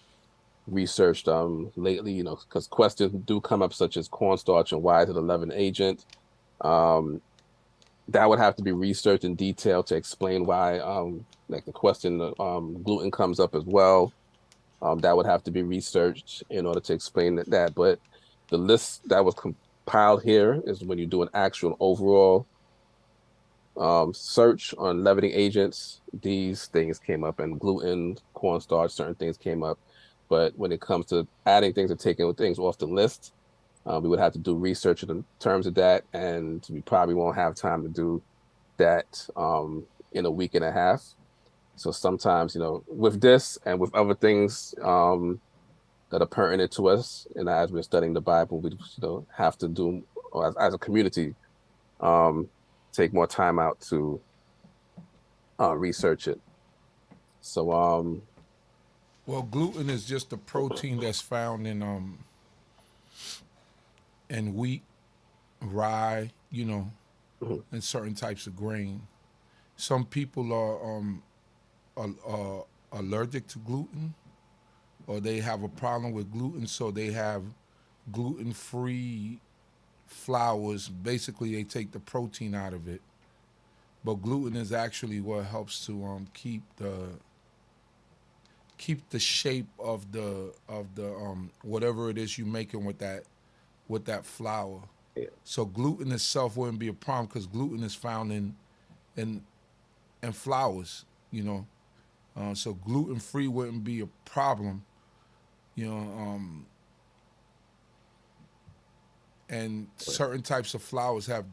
researched lately, because questions do come up, such as cornstarch and why is it a leaven agent. That would have to be researched in detail to explain why, like the question gluten comes up as well. That would have to be researched in order to explain that. But the list that was compiled here is when you do an actual overall search on leavening agents, these things came up, and gluten, cornstarch, certain things came up. But when it comes to adding things and taking things off the list, we would have to do research in terms of that, and we probably won't have time to do that in a week and a half. So sometimes, with this and with other things that are pertinent to us, and as we're studying the Bible, we have to do, or as a community, take more time out to research it. So well, gluten is just a protein that's found in wheat, rye, and certain types of grain. Some people are allergic to gluten, or they have a problem with gluten, so they have gluten-free flours. Basically, they take the protein out of it. But gluten is actually what helps to keep the shape of the whatever it is you're making with that flour. yeah. So gluten itself wouldn't be a problem, because gluten is found in flours, so gluten-free wouldn't be a problem, and certain types of flours have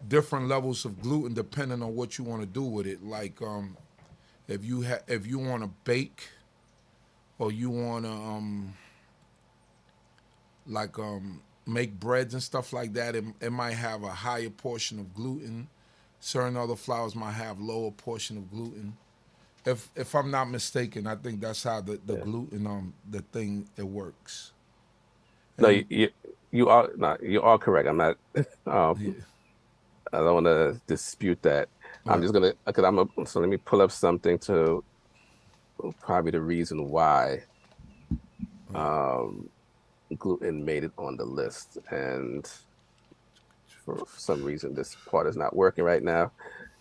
different levels of gluten depending on what you want to do with it. Like if you want to bake, or you want to make breads and stuff like that, it might have a higher portion of gluten. Certain other flours might have lower portion of gluten. If I'm not mistaken, I think that's how the gluten the thing it works. No, you are correct. I'm not. Yeah. I don't want to dispute that. I'm just gonna, because so let me pull up something to probably the reason why gluten made it on the list, and for some reason this part is not working right now.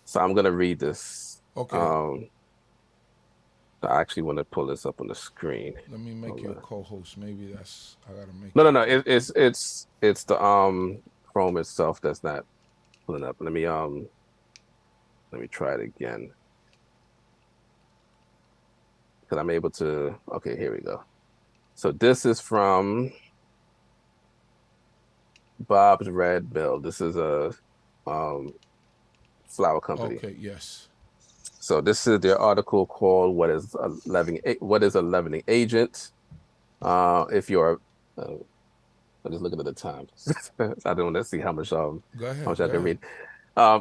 So I'm gonna read this. Okay. I actually want to pull this up on the screen. Let me make you a co-host. Maybe that's I gotta make. No. It's the Chrome itself that's not pulling up. Let me try it again, because I'm able to. Okay, here we go. So this is from Bob's Red Mill. This is a flour company. Okay. Yes. So this is their article called "What is a leavening agent?" If you're, I'm just looking at the time. I don't want to see how much Go ahead, how much go I can ahead. read.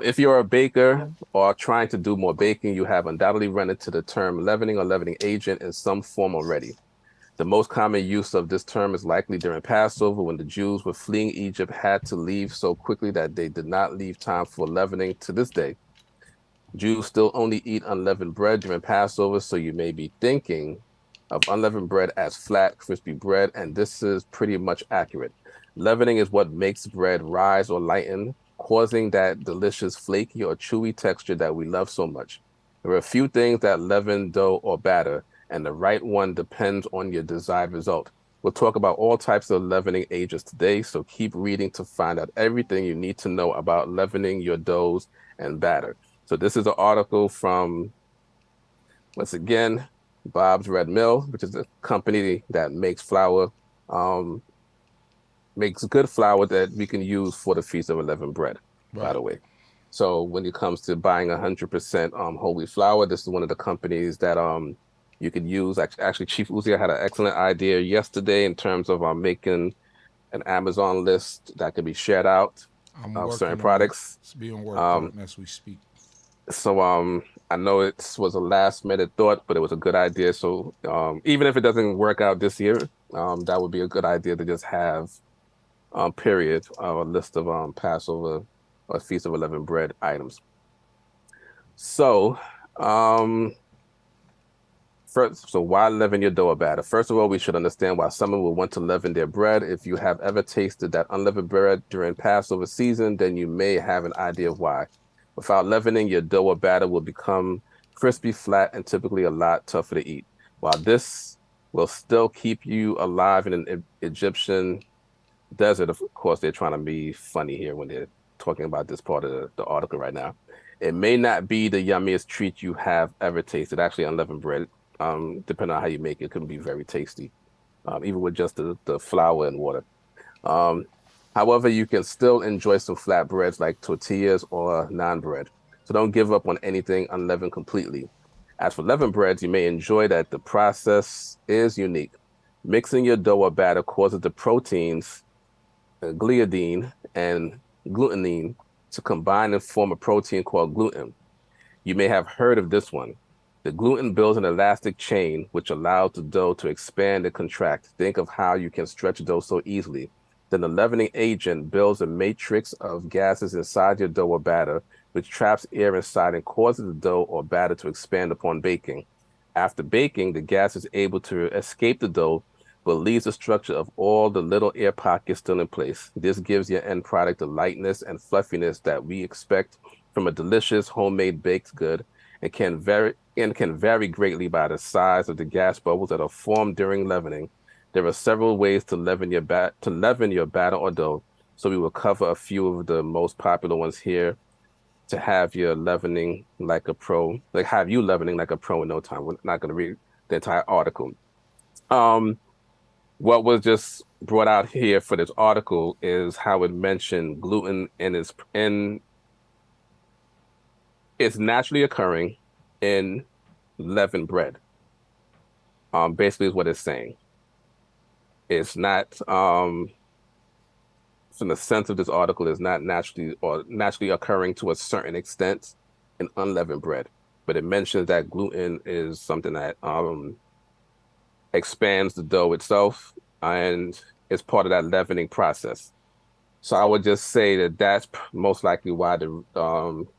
If you're a baker or trying to do more baking, you have undoubtedly run into the term leavening or leavening agent in some form already. The most common use of this term is likely during Passover, when the Jews were fleeing Egypt had to leave so quickly that they did not leave time for leavening. To this day, Jews still only eat unleavened bread during Passover, so you may be thinking of unleavened bread as flat, crispy bread, and this is pretty much accurate. Leavening is what makes bread rise or lighten, causing that delicious flaky or chewy texture that we love so much. There are a few things that leaven dough or batter, and the right one depends on your desired result. We'll talk about all types of leavening agents today, so keep reading to find out everything you need to know about leavening your doughs and batter. So this is an article from, once again, Bob's Red Mill, which is a company that makes flour, makes good flour that we can use for the Feast of Unleavened Bread, by the way. So when it comes to buying 100% whole wheat flour, this is one of the companies that you could use. Actually, Chief Uziah had an excellent idea yesterday in terms of making an Amazon list that could be shared out of certain products. It's being worked on as we speak. So I know it was a last minute thought, but it was a good idea. So even if it doesn't work out this year, that would be a good idea to just have period a list of Passover or Feast of Unleavened Bread items. So first, so why leaven your dough or batter? First of all, we should understand why someone will want to leaven their bread. If you have ever tasted that unleavened bread during Passover season, then you may have an idea of why. Without leavening, your dough or batter will become crispy, flat, and typically a lot tougher to eat. While this will still keep you alive in an Egyptian desert, of course, they're trying to be funny here when they're talking about this part of the article right now. It may not be the yummiest treat you have ever tasted. Actually, unleavened bread, depending on how you make it, can be very tasty, even with just the flour and water. However, you can still enjoy some flat breads like tortillas or naan bread. So don't give up on anything unleavened completely. As for leavened breads, you may enjoy that the process is unique. Mixing your dough or batter causes the proteins, gliadine and glutenine, to combine and form a protein called gluten. You may have heard of this one. The gluten builds an elastic chain, which allows the dough to expand and contract. Think of how you can stretch dough so easily. Then the leavening agent builds a matrix of gases inside your dough or batter, which traps air inside and causes the dough or batter to expand upon baking. After baking, the gas is able to escape the dough, but leaves the structure of all the little air pockets still in place. This gives your end product the lightness and fluffiness that we expect from a delicious homemade baked good, and can vary greatly by the size of the gas bubbles that are formed during leavening. There are several ways to leaven your batter or dough, so we will cover a few of the most popular ones here to have you leavening like a pro in no time. We're not going to read the entire article. What was just brought out here for this article is how it mentioned gluten it's naturally occurring in leavened bread. Basically is what it's saying. It's not, from the sense of this article, is not naturally occurring to a certain extent in unleavened bread. But it mentions that gluten is something that expands the dough itself and is part of that leavening process. So I would just say that that's most likely why the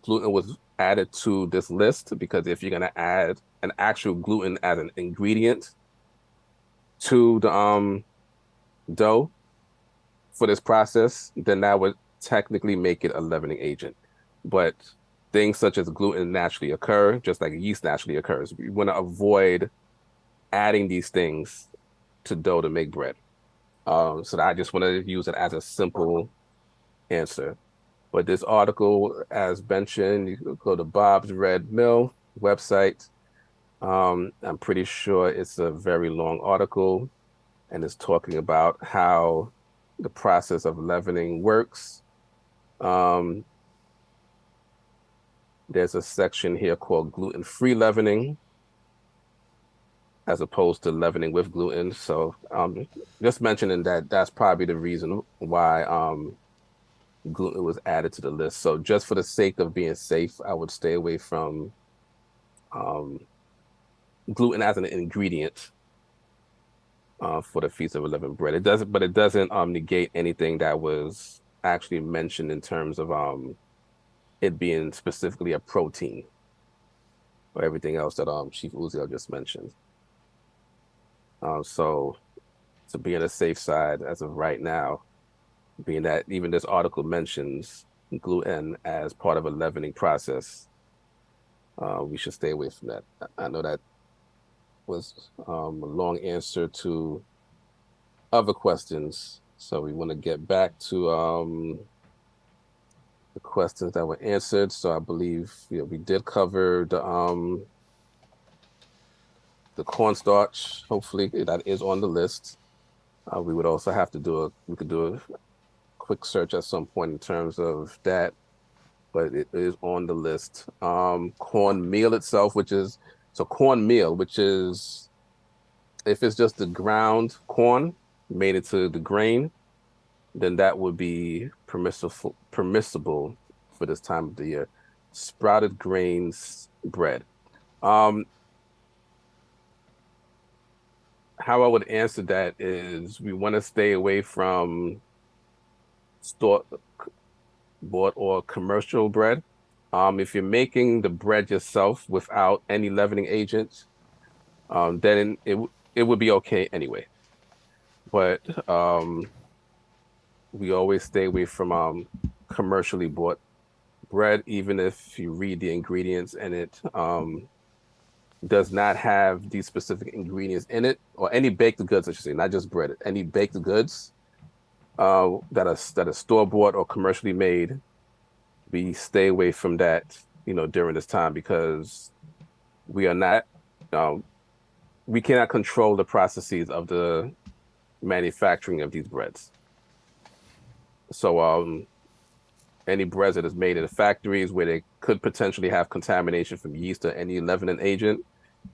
gluten was added to this list, because if you're going to add an actual gluten as an ingredient to the dough for this process, then that would technically make it a leavening agent. But things such as gluten naturally occur, just like yeast naturally occurs. We want to avoid adding these things to dough to make bread. So I just want to use it as a simple answer. But this article, as mentioned, you can go to Bob's Red Mill website. I'm pretty sure it's a very long article, and it's talking about how the process of leavening works. There's a section here called gluten-free leavening, as opposed to leavening with gluten. So just mentioning that that's probably the reason why gluten was added to the list. So just for the sake of being safe, I would stay away from gluten as an ingredient for the Feast of Unleavened Bread. It doesn't negate anything that was actually mentioned in terms of it being specifically a protein, or everything else that Chief Uziel just mentioned. So to be on the safe side as of right now, being that even this article mentions gluten as part of a leavening process, we should stay away from that. I know that was a long answer to other questions. So we want to get back to the questions that were answered. So I believe we did cover the cornstarch. Hopefully that is on the list. We would also have to we could do a quick search at some point in terms of that, but it is on the list. Cornmeal itself, which is cornmeal, which is if it's just the ground corn made into the grain, then that would be permissible for this time of the year. Sprouted grains bread. How I would answer that is we want to stay away from store bought or commercial bread. If you're making the bread yourself without any leavening agents, then it would be okay anyway. But we always stay away from commercially bought bread, even if you read the ingredients and it does not have these specific ingredients in it, or any baked goods, I should say, not just bread, any baked goods that are store-bought or commercially made. We stay away from that, during this time, because we are not, we cannot control the processes of the manufacturing of these breads. So any bread that is made in the factories where they could potentially have contamination from yeast or any leavening agent,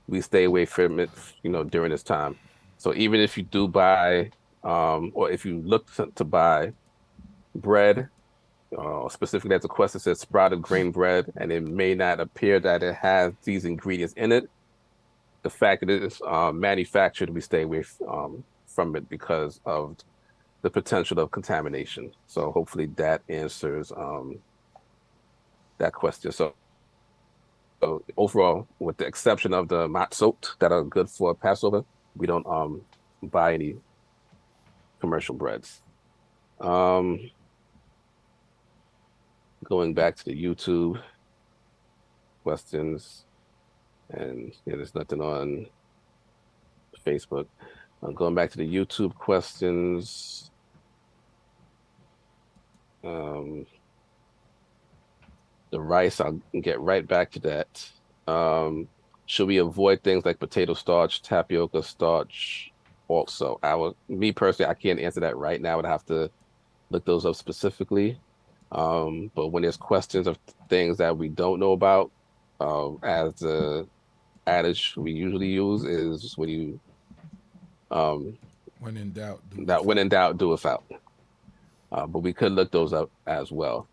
we stay away from it, during this time. So even if you do buy, or if you look to buy bread, specifically as a question says sprouted grain bread, and it may not appear that it has these ingredients in it, the fact that it is manufactured, we stay away from it because of the potential of contamination. So hopefully that answers that question. So overall, with the exception of the matzot that are good for Passover, we don't buy any commercial breads. Going back to the YouTube questions, and there's nothing on Facebook. Going back to the YouTube questions. The rice, I'll get right back to that. Should we avoid things like potato starch, tapioca starch? Also, me personally, I can't answer that right now. I would have to look those up specifically. But when there's questions of things that we don't know about, as the adage we usually use is when you when in doubt, when in doubt, do without. But we could look those up as well.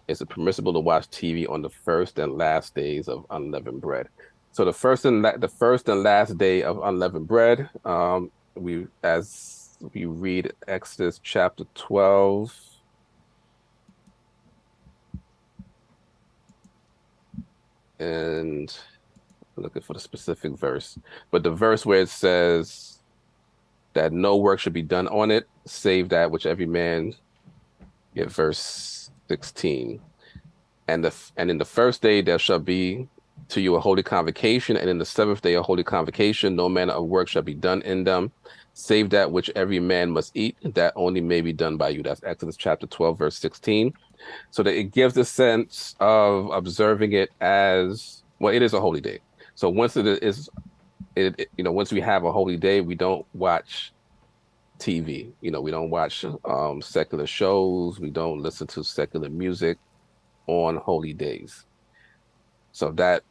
Is it permissible to watch TV on the first and last days of unleavened bread? So the first and last day of unleavened bread, as we read Exodus chapter 12. And I'm looking for the specific verse, but the verse where it says that no work should be done on it, save that which every man get, verse 16. And in the first day there shall be to you a holy convocation, and in the seventh day a holy convocation. No manner of work shall be done in them, save that which every man must eat, that only may be done by you. That's Exodus chapter 12, verse 16. So that it gives a sense of observing it as, well, it is a holy day. So once once we have a holy day, we don't watch TV. We don't watch secular shows. We don't listen to secular music on holy days. So that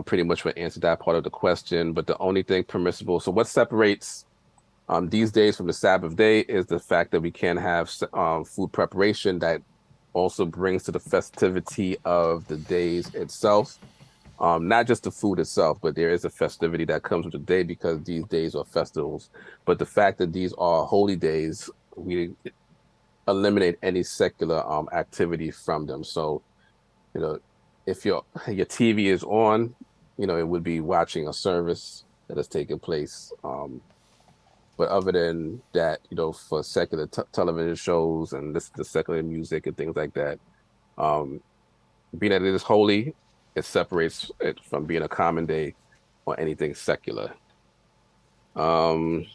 pretty much would answer that part of the question. But the only thing permissible, so what separates these days from the Sabbath day is the fact that we can have food preparation that also brings to the festivity of the days itself. Not just the food itself, but there is a festivity that comes with the day because these days are festivals. But the fact that these are holy days, we eliminate any secular activity from them. So, if your TV is on, it would be watching a service that is taking place. But other than that, for secular television shows and listen to secular music and things like that, being that it is holy, it separates it from being a common day or anything secular. Can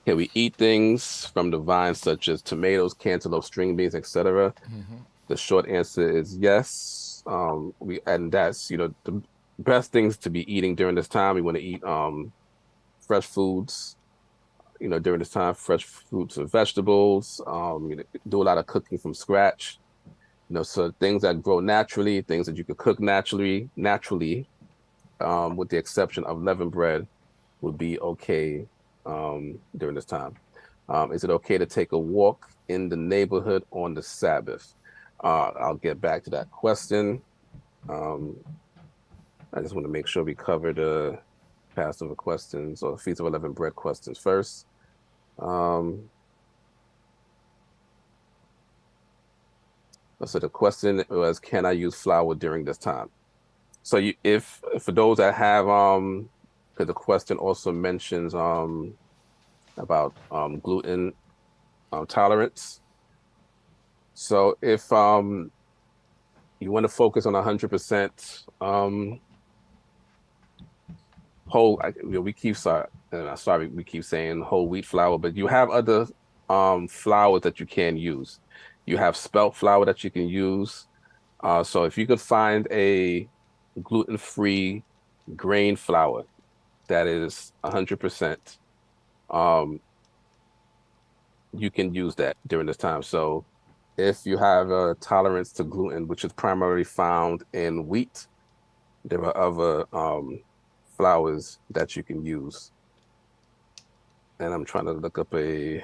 we eat things from the vine such as tomatoes, cantaloupe, string beans, etc.? The short answer is yes. And that's the best things to be eating during this time. We want to eat fresh foods, during this time, fresh fruits and vegetables. Do a lot of cooking from scratch. So things that grow naturally, things that you could cook naturally, with the exception of leavened bread, would be okay during this time. Is it okay to take a walk in the neighborhood on the Sabbath? I'll get back to that question. I just want to make sure we cover the Passover questions or Feast of Unleavened Bread questions first. So the question was, can I use flour during this time? So if for those that have because the question also mentions about gluten tolerance. So if you want to focus on 100% whole, we keep we keep saying whole wheat flour, but you have other flours that you can use. You have spelt flour that you can use. So if you could find a gluten-free grain flour that is 100%, you can use that during this time. So if you have a tolerance to gluten, which is primarily found in wheat, there are other flours that you can use. And I'm trying to look up a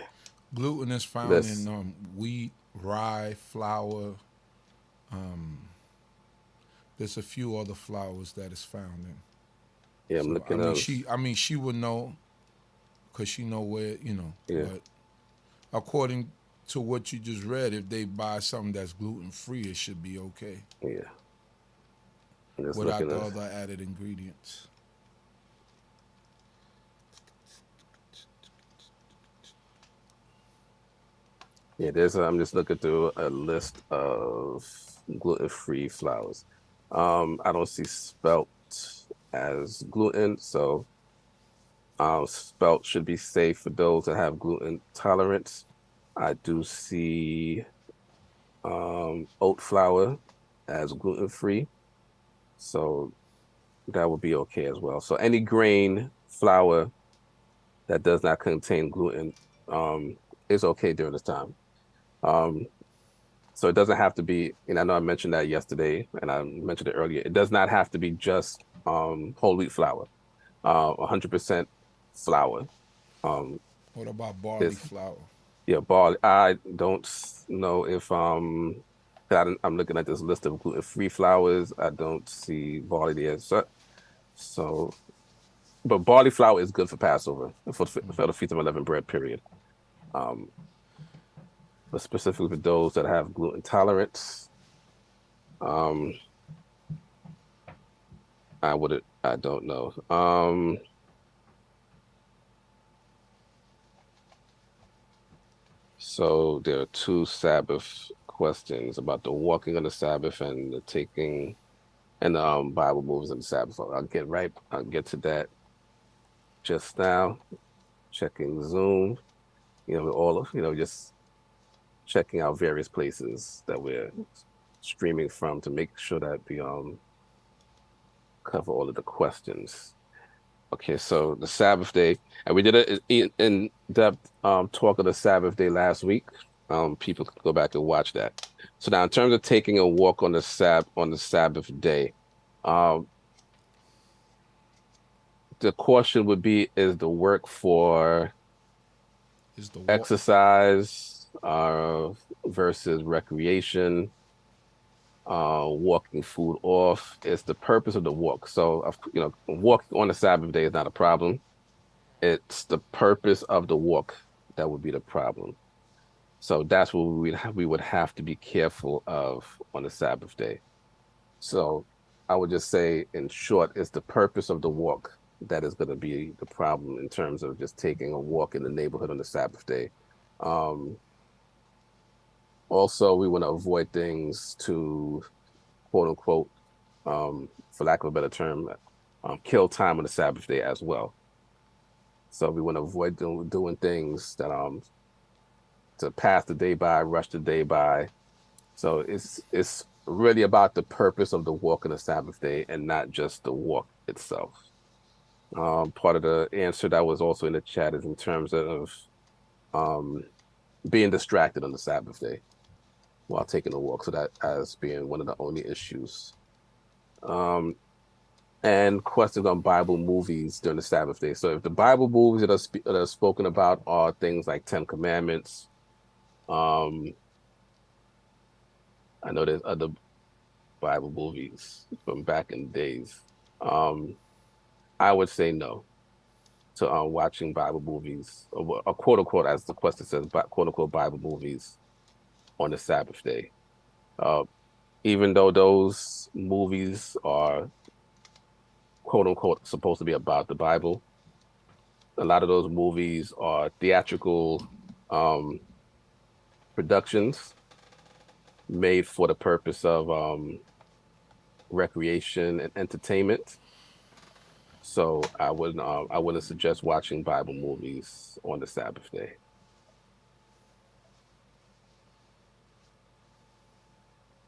Gluten is found list. in wheat, rye, flour. There's a few other flours that is found in. Yeah, I'm So, looking up. she would know, because she know where, Yeah. But according to what you just read, if they buy something that's gluten free, it should be okay. Yeah. Without the other added ingredients. Yeah, I'm just looking through a list of gluten-free flours. I don't see spelt as gluten, so spelt should be safe for those that have gluten tolerance. I do see oat flour as gluten-free, so that would be okay as well. So any grain flour that does not contain gluten is okay during this time. So it doesn't have to be, and I know I mentioned that yesterday, and I mentioned it earlier. It does not have to be just whole wheat flour, 100% flour. What about barley This, flour? yeah, barley. I don't know if I'm looking at this list of gluten-free flours. I don't see barley there. So, but barley flour is good for Passover, for the Feast of Unleavened Bread, period. But specifically for those that have gluten tolerance, I don't know. So there are two Sabbath questions about the walking on the Sabbath and the taking and Bible moves on the Sabbath. I'll get to that just now. Checking Zoom, we're all just checking out various places that we're streaming from to make sure that we cover all of the questions. Okay, so the Sabbath day, and we did an in-depth talk of the Sabbath day last week. People can go back and watch that. So now, in terms of taking a walk on the Sabbath day, the question would be: is the work for exercise versus recreation? Walking food off is the purpose of the walk. So, walking on the Sabbath day is not a problem. It's the purpose of the walk that would be the problem. So that's what we would have to be careful of on the Sabbath day. So I would just say, in short, it's the purpose of the walk that is going to be the problem in terms of just taking a walk in the neighborhood on the Sabbath day. Also, we want to avoid things to, quote unquote, for lack of a better term, kill time on the Sabbath day as well. So we want to avoid doing things that to pass the day by, rush the day by. So it's really about the purpose of the walk on the Sabbath day and not just the walk itself. Part of the answer that was also in the chat is in terms of being distracted on the Sabbath day while taking a walk. So that as being one of the only issues. And questions on Bible movies during the Sabbath day. So if the Bible movies that are spoken about are things like Ten Commandments, I know there's other Bible movies from back in the days. I would say no to watching Bible movies, or quote unquote, as the question says, quote unquote Bible movies on the Sabbath day. Even though those movies are quote unquote supposed to be about the Bible, a lot of those movies are theatrical productions made for the purpose of recreation and entertainment. So I wouldn't suggest watching Bible movies on the Sabbath day.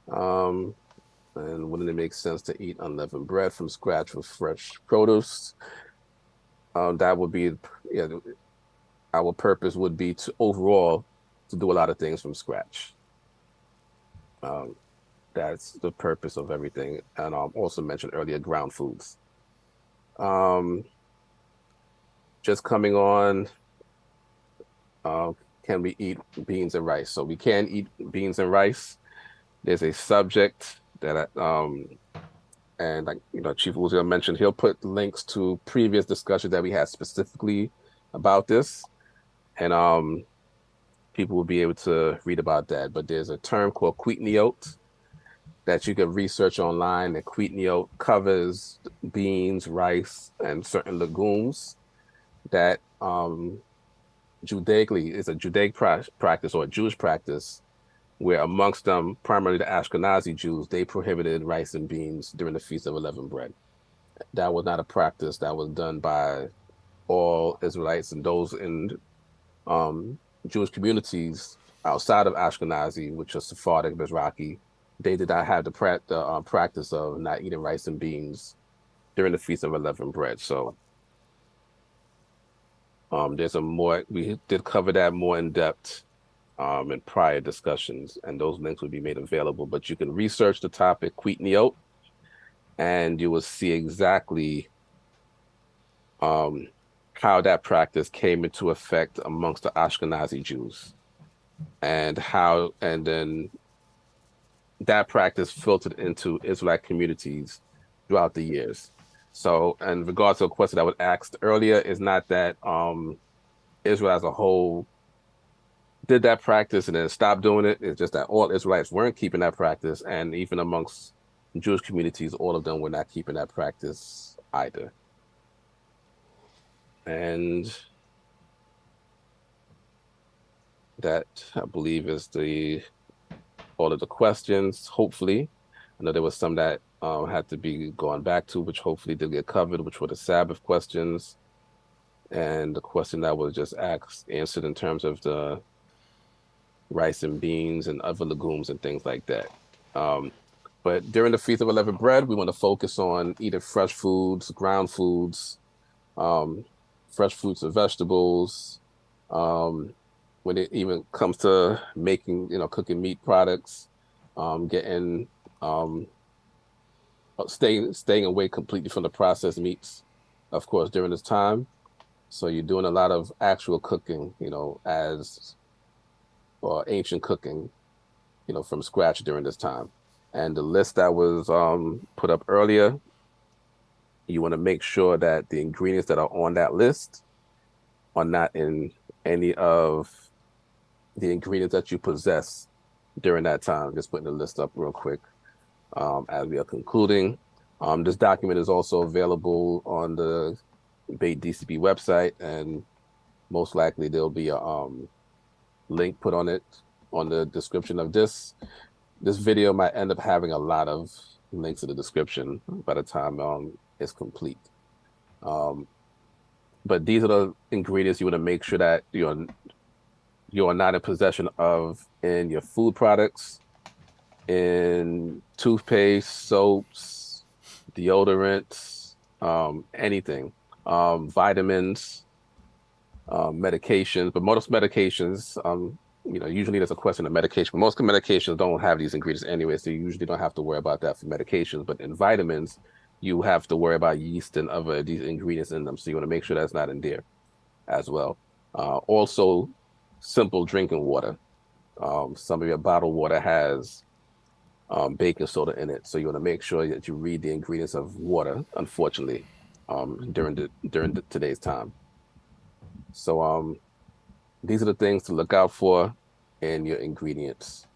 And wouldn't it make sense to eat unleavened bread from scratch with fresh produce? That would be, our purpose would be to overall to do a lot of things from scratch. That's the purpose of everything. And also mentioned earlier, ground foods. Just coming on, can we eat beans and rice? So we can eat beans and rice. There's a subject that and like Chief Uziel mentioned, he'll put links to previous discussions that we had specifically about this, and people will be able to read about that. But there's a term called kwitniot that you can research online. That kwitniot covers beans, rice, and certain legumes that Judaically is a Judaic practice or a Jewish practice, where amongst them, primarily the Ashkenazi Jews, they prohibited rice and beans during the Feast of Unleavened Bread. That was not a practice that was done by all Israelites, and those in Jewish communities outside of Ashkenazi, which are Sephardic, Mizrahi, they did not have the practice of not eating rice and beans during the Feast of Unleavened Bread. So we did cover that more in depth in prior discussions, and those links will be made available. But you can research the topic kwitniot, and you will see exactly how that practice came into effect amongst the Ashkenazi Jews, and then that practice filtered into Israelite communities throughout the years. So, in regards to a question that was asked earlier, is not that Israel as a whole did that practice and then stopped doing it. It's just that all Israelites weren't keeping that practice, and even amongst Jewish communities, all of them were not keeping that practice either. And that, I believe, is all of the questions, hopefully. I know there was some that had to be gone back to, which hopefully did get covered, which were the Sabbath questions. And the question that was just answered in terms of the rice and beans and other legumes and things like that. But during the Feast of Unleavened Bread, we want to focus on eating fresh foods, ground foods, fresh fruits and vegetables. When it even comes to making, cooking meat products, staying away completely from the processed meats, of course, during this time. So you're doing a lot of actual cooking, or ancient cooking, from scratch during this time. And the list that was put up earlier, you want to make sure that the ingredients that are on that list are not in any of the ingredients that you possess during that time. Just putting the list up real quick as we are concluding. This document is also available on the D.C.B website, and most likely there'll be a link put on it on the description of this. This video might end up having a lot of links in the description by the time is complete. But these are the ingredients you want to make sure that you're not in possession of in your food products, in toothpaste, soaps, deodorants, anything, vitamins, medications. But most medications, usually there's a question of medication. But most medications don't have these ingredients anyway, so you usually don't have to worry about that for medications. But in vitamins, you have to worry about yeast and other these ingredients in them. So you want to make sure that's not in there as well. Also, simple drinking water. Some of your bottled water has baking soda in it, so you want to make sure that you read the ingredients of water. Unfortunately, during today's time. So these are the things to look out for in your ingredients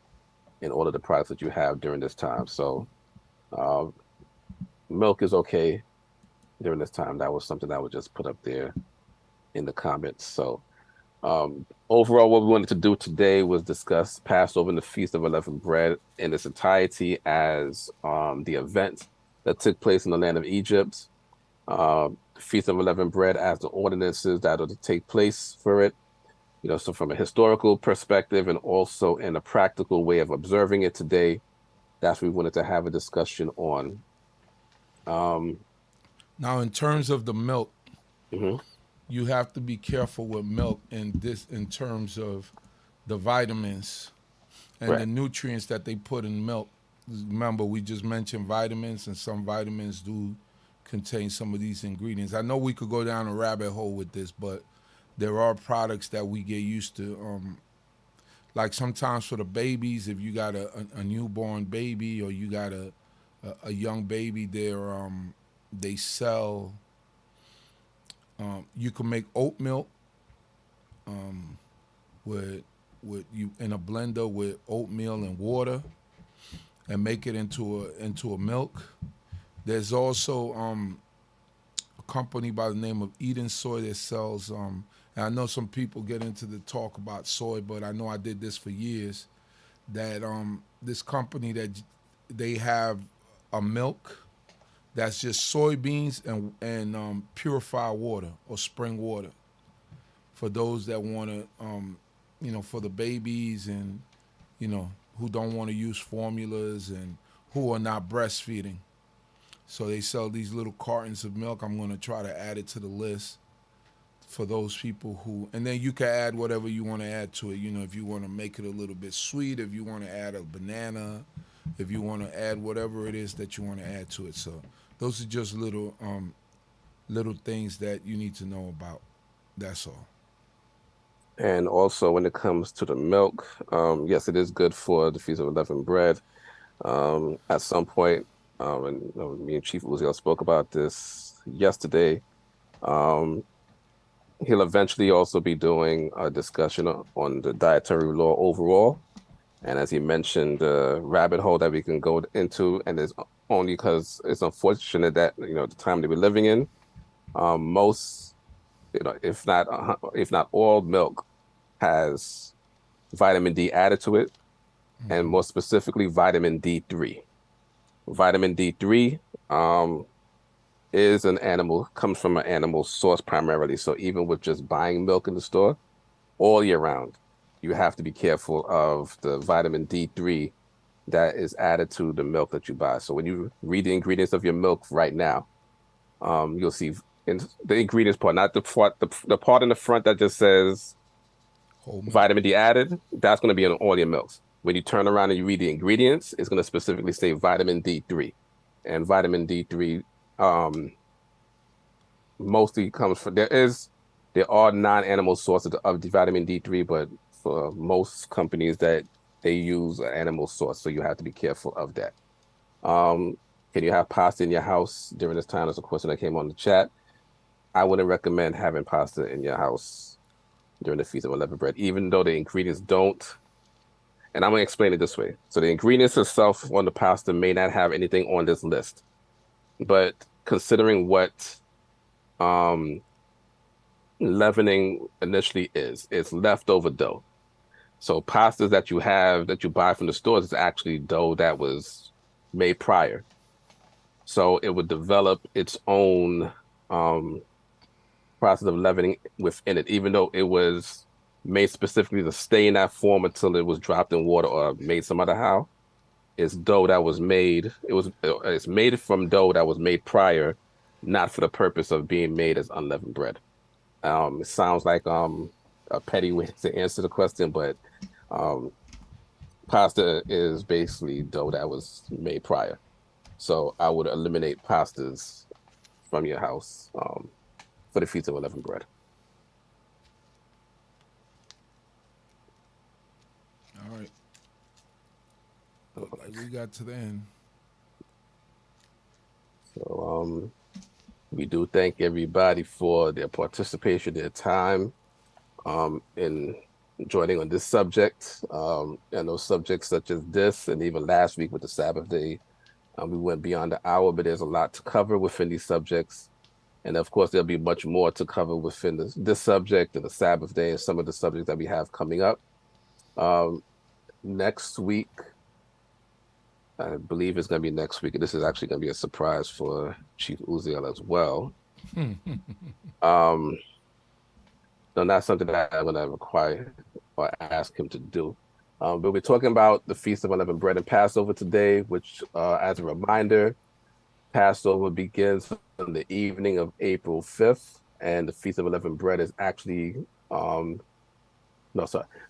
in all of the products that you have during this time. So milk is okay during this time. That was something I would just put up there in the comments. So overall, what we wanted to do today was discuss Passover and the Feast of Unleavened Bread in its entirety as the event that took place in the land of Egypt, the Feast of Unleavened Bread as the ordinances that are to take place for it. So from a historical perspective and also in a practical way of observing it today, that's what we wanted to have a discussion on. Now, in terms of the milk, Mm-hmm. you have to be careful with milk in terms of the vitamins and the nutrients that they put in milk. Remember, we just mentioned vitamins, and some vitamins do contain some of these ingredients. I know we could go down a rabbit hole with this, but there are products that we get used to. Like sometimes for the babies, if you got a newborn baby or you got a young baby, they sell. You can make oat milk with you in a blender with oatmeal and water, and make it into a milk. There's also a company by the name of Eden Soy that sells. And I know some people get into the talk about soy, but I know I did this for years. That this company that they have a milk that's just soybeans and purified water or spring water for those that want to, for the babies and, who don't want to use formulas and who are not breastfeeding. So they sell these little cartons of milk. I'm going to try to add it to the list for those people who, and then you can add whatever you want to add to it. If you want to make it a little bit sweet, if you want to add a banana, if you want to add whatever it is that you want to add to it. So those are just little things that you need to know about. That's all. And also when it comes to the milk, yes, it is good for the Feast of Unleavened Bread. At some point, and me and Chief Uziel spoke about this yesterday, he'll eventually also be doing a discussion on the dietary law overall. And as he mentioned, the rabbit hole that we can go into, and it's only because it's unfortunate that, the time that we're living in, most, if not all milk has vitamin D added to it, and more specifically, vitamin D3. Vitamin D3 comes from an animal source primarily. So even with just buying milk in the store, all year round, you have to be careful of the vitamin D3 that is added to the milk that you buy. So when you read the ingredients of your milk right now, you'll see in the ingredients part, not the part in the front that just says vitamin D added, that's going to be in all your milks. When you turn around and you read the ingredients, it's going to specifically say vitamin D3. And vitamin D3 mostly comes from, there are non-animal sources of the vitamin D3, but for most companies that they use an animal source, so you have to be careful of that. Can you have pasta in your house during this time? That's a question that came on the chat. I wouldn't recommend having pasta in your house during the Feast of Unleavened Bread, even though the ingredients don't. And I'm going to explain it this way. So the ingredients itself on the pasta may not have anything on this list, but considering what leavening initially is, it's leftover dough. So pastas that you buy from the stores is actually dough that was made prior. So it would develop its own process of leavening within it, even though it was made specifically to stay in that form until it was dropped in water or made some other how. It's dough that was made. It's made from dough that was made prior, not for the purpose of being made as unleavened bread. It sounds like a petty way to answer the question, but pasta is basically dough that was made prior. So I would eliminate pastas from your house for the Feast of Unleavened Bread. All right. Like we got to the end. So we do thank everybody for their participation, their time in joining on this subject. And those subjects such as this, and even last week with the Sabbath day, we went beyond the hour, but there's a lot to cover within these subjects. And of course, there'll be much more to cover within this subject and the Sabbath day and some of the subjects that we have coming up. Next week, I believe it's going to be next week. And this is actually going to be a surprise for Chief Uziel as well. No, not something that I'm going to require or ask him to do. But we're talking about the Feast of Unleavened Bread and Passover today, which, as a reminder, Passover begins on the evening of April 5th, and the Feast of Unleavened Bread is actually,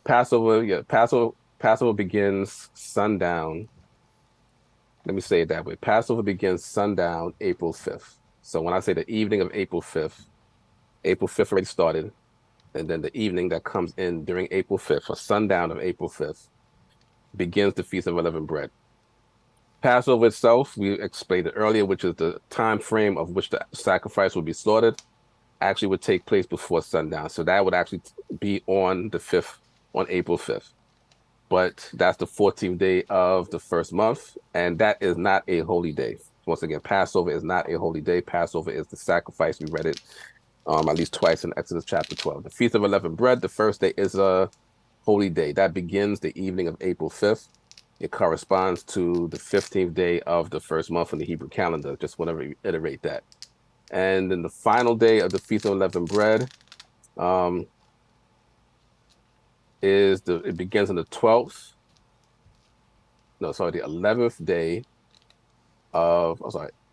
Passover begins sundown. Let me say it that way. Passover begins sundown April 5th. So when I say the evening of April 5th already started, and then the evening that comes in during April 5th, or sundown of April 5th, begins the Feast of Unleavened Bread. Passover itself, we explained it earlier, which is the time frame of which the sacrifice would be slaughtered, actually would take place before sundown. So that would actually be on the 5th, on April 5th. But that's the 14th day of the first month, and that is not a holy day. Once again, Passover is not a holy day. Passover is the sacrifice. We read it at least twice in Exodus chapter 12. The Feast of Unleavened Bread, the first day, is a holy day. That begins the evening of April 5th. It corresponds to the 15th day of the first month in the Hebrew calendar. Just want to reiterate that. And then the final day of the Feast of Unleavened Bread it begins on the 12th. No, sorry, the 11th day of,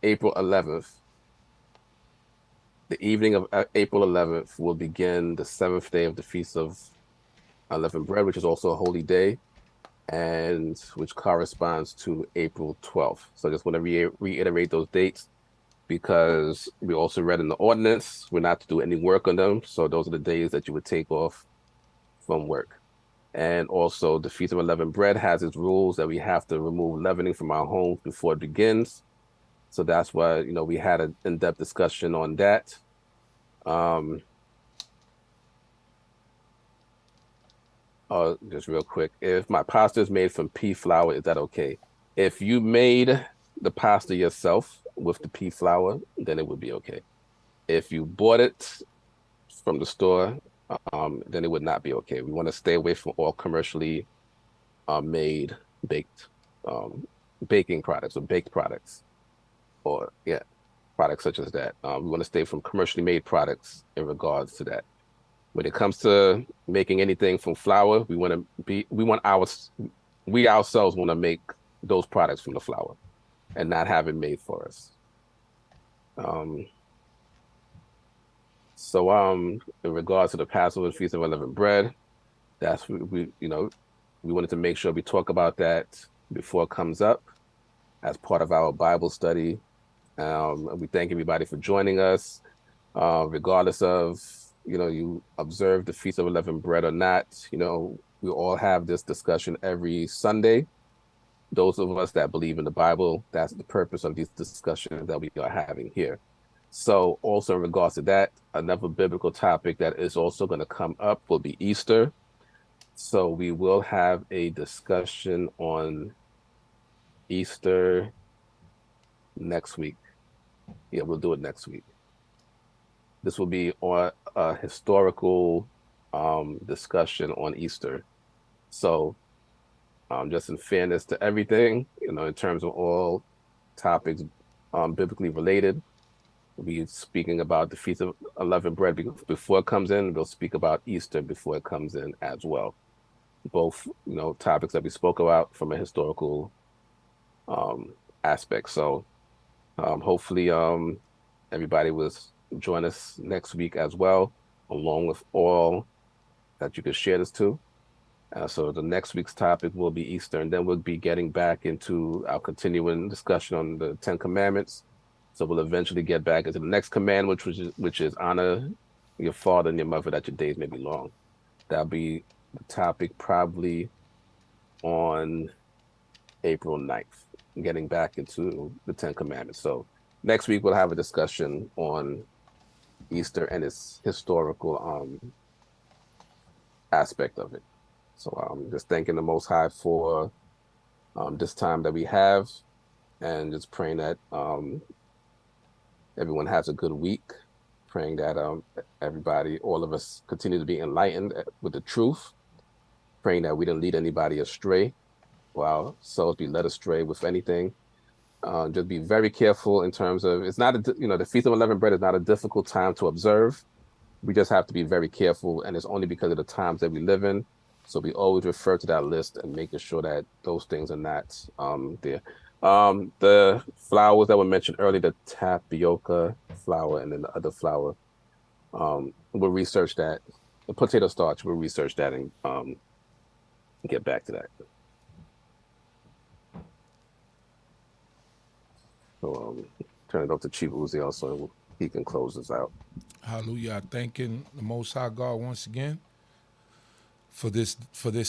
April 11th. The evening of April 11th will begin the 7th day of the Feast of Unleavened Bread, which is also a holy day, and which corresponds to April 12th. So I just want to reiterate those dates, because we also read in the ordinance, we're not to do any work on them. So those are the days that you would take off from work. And also the Feast of Unleavened Bread has its rules that we have to remove leavening from our homes before it begins. So that's why, we had an in-depth discussion on that. Just real quick, if my pasta is made from pea flour, is that okay? If you made the pasta yourself with the pea flour, then it would be okay. If you bought it from the store, then it would not be okay. We want to stay away from all commercially made baked baking products or baked products, or products such as that. We want to stay from commercially made products in regards to that. When it comes to making anything from flour, we ourselves want to make those products from the flour and not have it made for us. So in regards to the Passover Feast of Unleavened Bread, that's we wanted to make sure we talk about that before it comes up as part of our Bible study. And we thank everybody for joining us, regardless of you observe the Feast of Unleavened Bread or not. We all have this discussion every Sunday. Those of us that believe in the Bible, that's the purpose of these discussions that we are having here. So also in regards to that, another biblical topic that is also going to come up will be Easter. So we will have a discussion on Easter next week. Yeah, we'll do it next week. This will be on a historical discussion on Easter. So just in fairness to everything, in terms of all topics biblically related. We'll be speaking about the Feast of Unleavened Bread before it comes in. We'll speak about Easter before it comes in as well. Both, topics that we spoke about from a historical aspect. So hopefully everybody will join us next week as well, along with all that you can share this to. So the next week's topic will be Easter, and then we'll be getting back into our continuing discussion on the 10 Commandments. So we'll eventually get back into the next command, which is honor your father and your mother that your days may be long. That'll be the topic probably on April 9th, getting back into the 10 Commandments. So next week we'll have a discussion on Easter and its historical aspect of it. So I'm just thanking the Most High for this time that we have, and just praying that everyone has a good week, praying that everybody, all of us, continue to be enlightened with the truth, praying that we didn't lead anybody astray, or our souls be led astray with anything. Just be very careful in terms of, it's not, the Feast of Unleavened Bread is not a difficult time to observe. We just have to be very careful, and it's only because of the times that we live in. So we always refer to that list and making sure that those things are not there. The flowers that were mentioned earlier, the tapioca flour and then the other flour, we'll research that. The potato starch, we'll research that and get back to that. So turn it over to Chief Uzi also, he can close us out. Hallelujah. Thanking the Most High God once again for this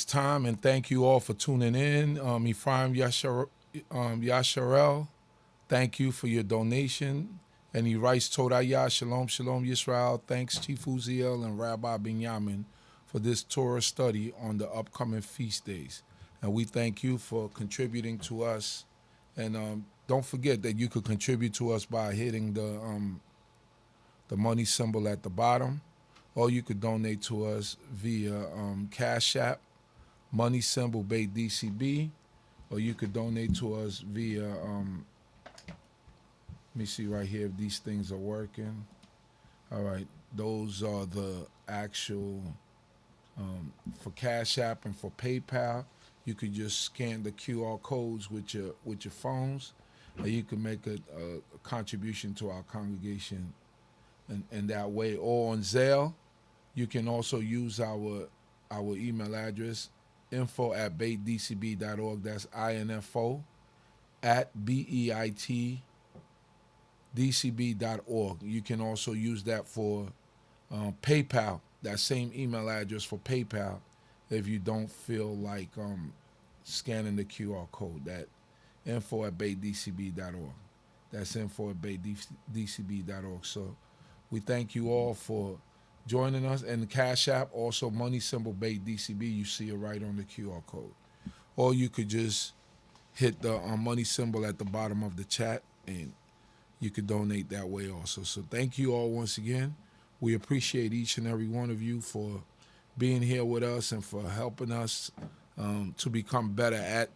time, and thank you all for tuning in. Ephraim Yasharel, thank you for your donation. And he writes, Torah Yah, Shalom, Shalom, Yisrael. Thanks, Chief Uziel and Rabbi Binyamin, for this Torah study on the upcoming feast days. And we thank you for contributing to us. And don't forget that you could contribute to us by hitting the money symbol at the bottom, or you could donate to us via Cash App, money symbol Beit D.C.B, or you could donate to us via, let me see right here if these things are working. All right, those are the actual, for Cash App and for PayPal, you could just scan the QR codes with your phones, or you can make a contribution to our congregation in that way. Or on Zelle, you can also use our email address, info@beitdcb.org. That's info@beitdcb.org. You can also use that for PayPal, that same email address for PayPal, if you don't feel like scanning the QR code. That info@beitdcb.org. That's info@beitdcb.org. So we thank you all for joining us. And the Cash App, also money symbol Beit DCB, you see it right on the QR code. Or you could just hit the money symbol at the bottom of the chat, and you could donate that way also. So thank you all once again. We appreciate each and every one of you for being here with us and for helping us to become better at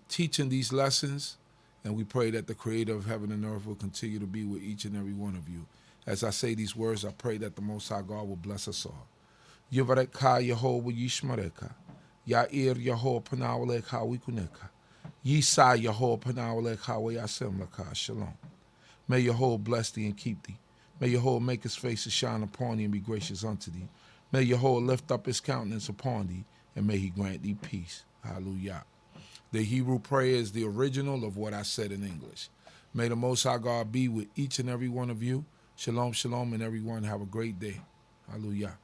teaching these lessons. And we pray that the Creator of heaven and earth will continue to be with each and every one of you. As I say these words, I pray that the Most High God will bless us all. Yivareka Yehovah Yishmareka. Ya'ir Yehovah Panawaleka Wikuneka. Yisa Yehovah Panawaleka Wayasemleka. Shalom. May Yehovah bless thee and keep thee. May Yehovah make his face to shine upon thee and be gracious unto thee. May Yehovah lift up his countenance upon thee, and may he grant thee peace. Hallelujah. The Hebrew prayer is the original of what I said in English. May the Most High God be with each and every one of you. Shalom, shalom, and everyone have a great day. Hallelujah.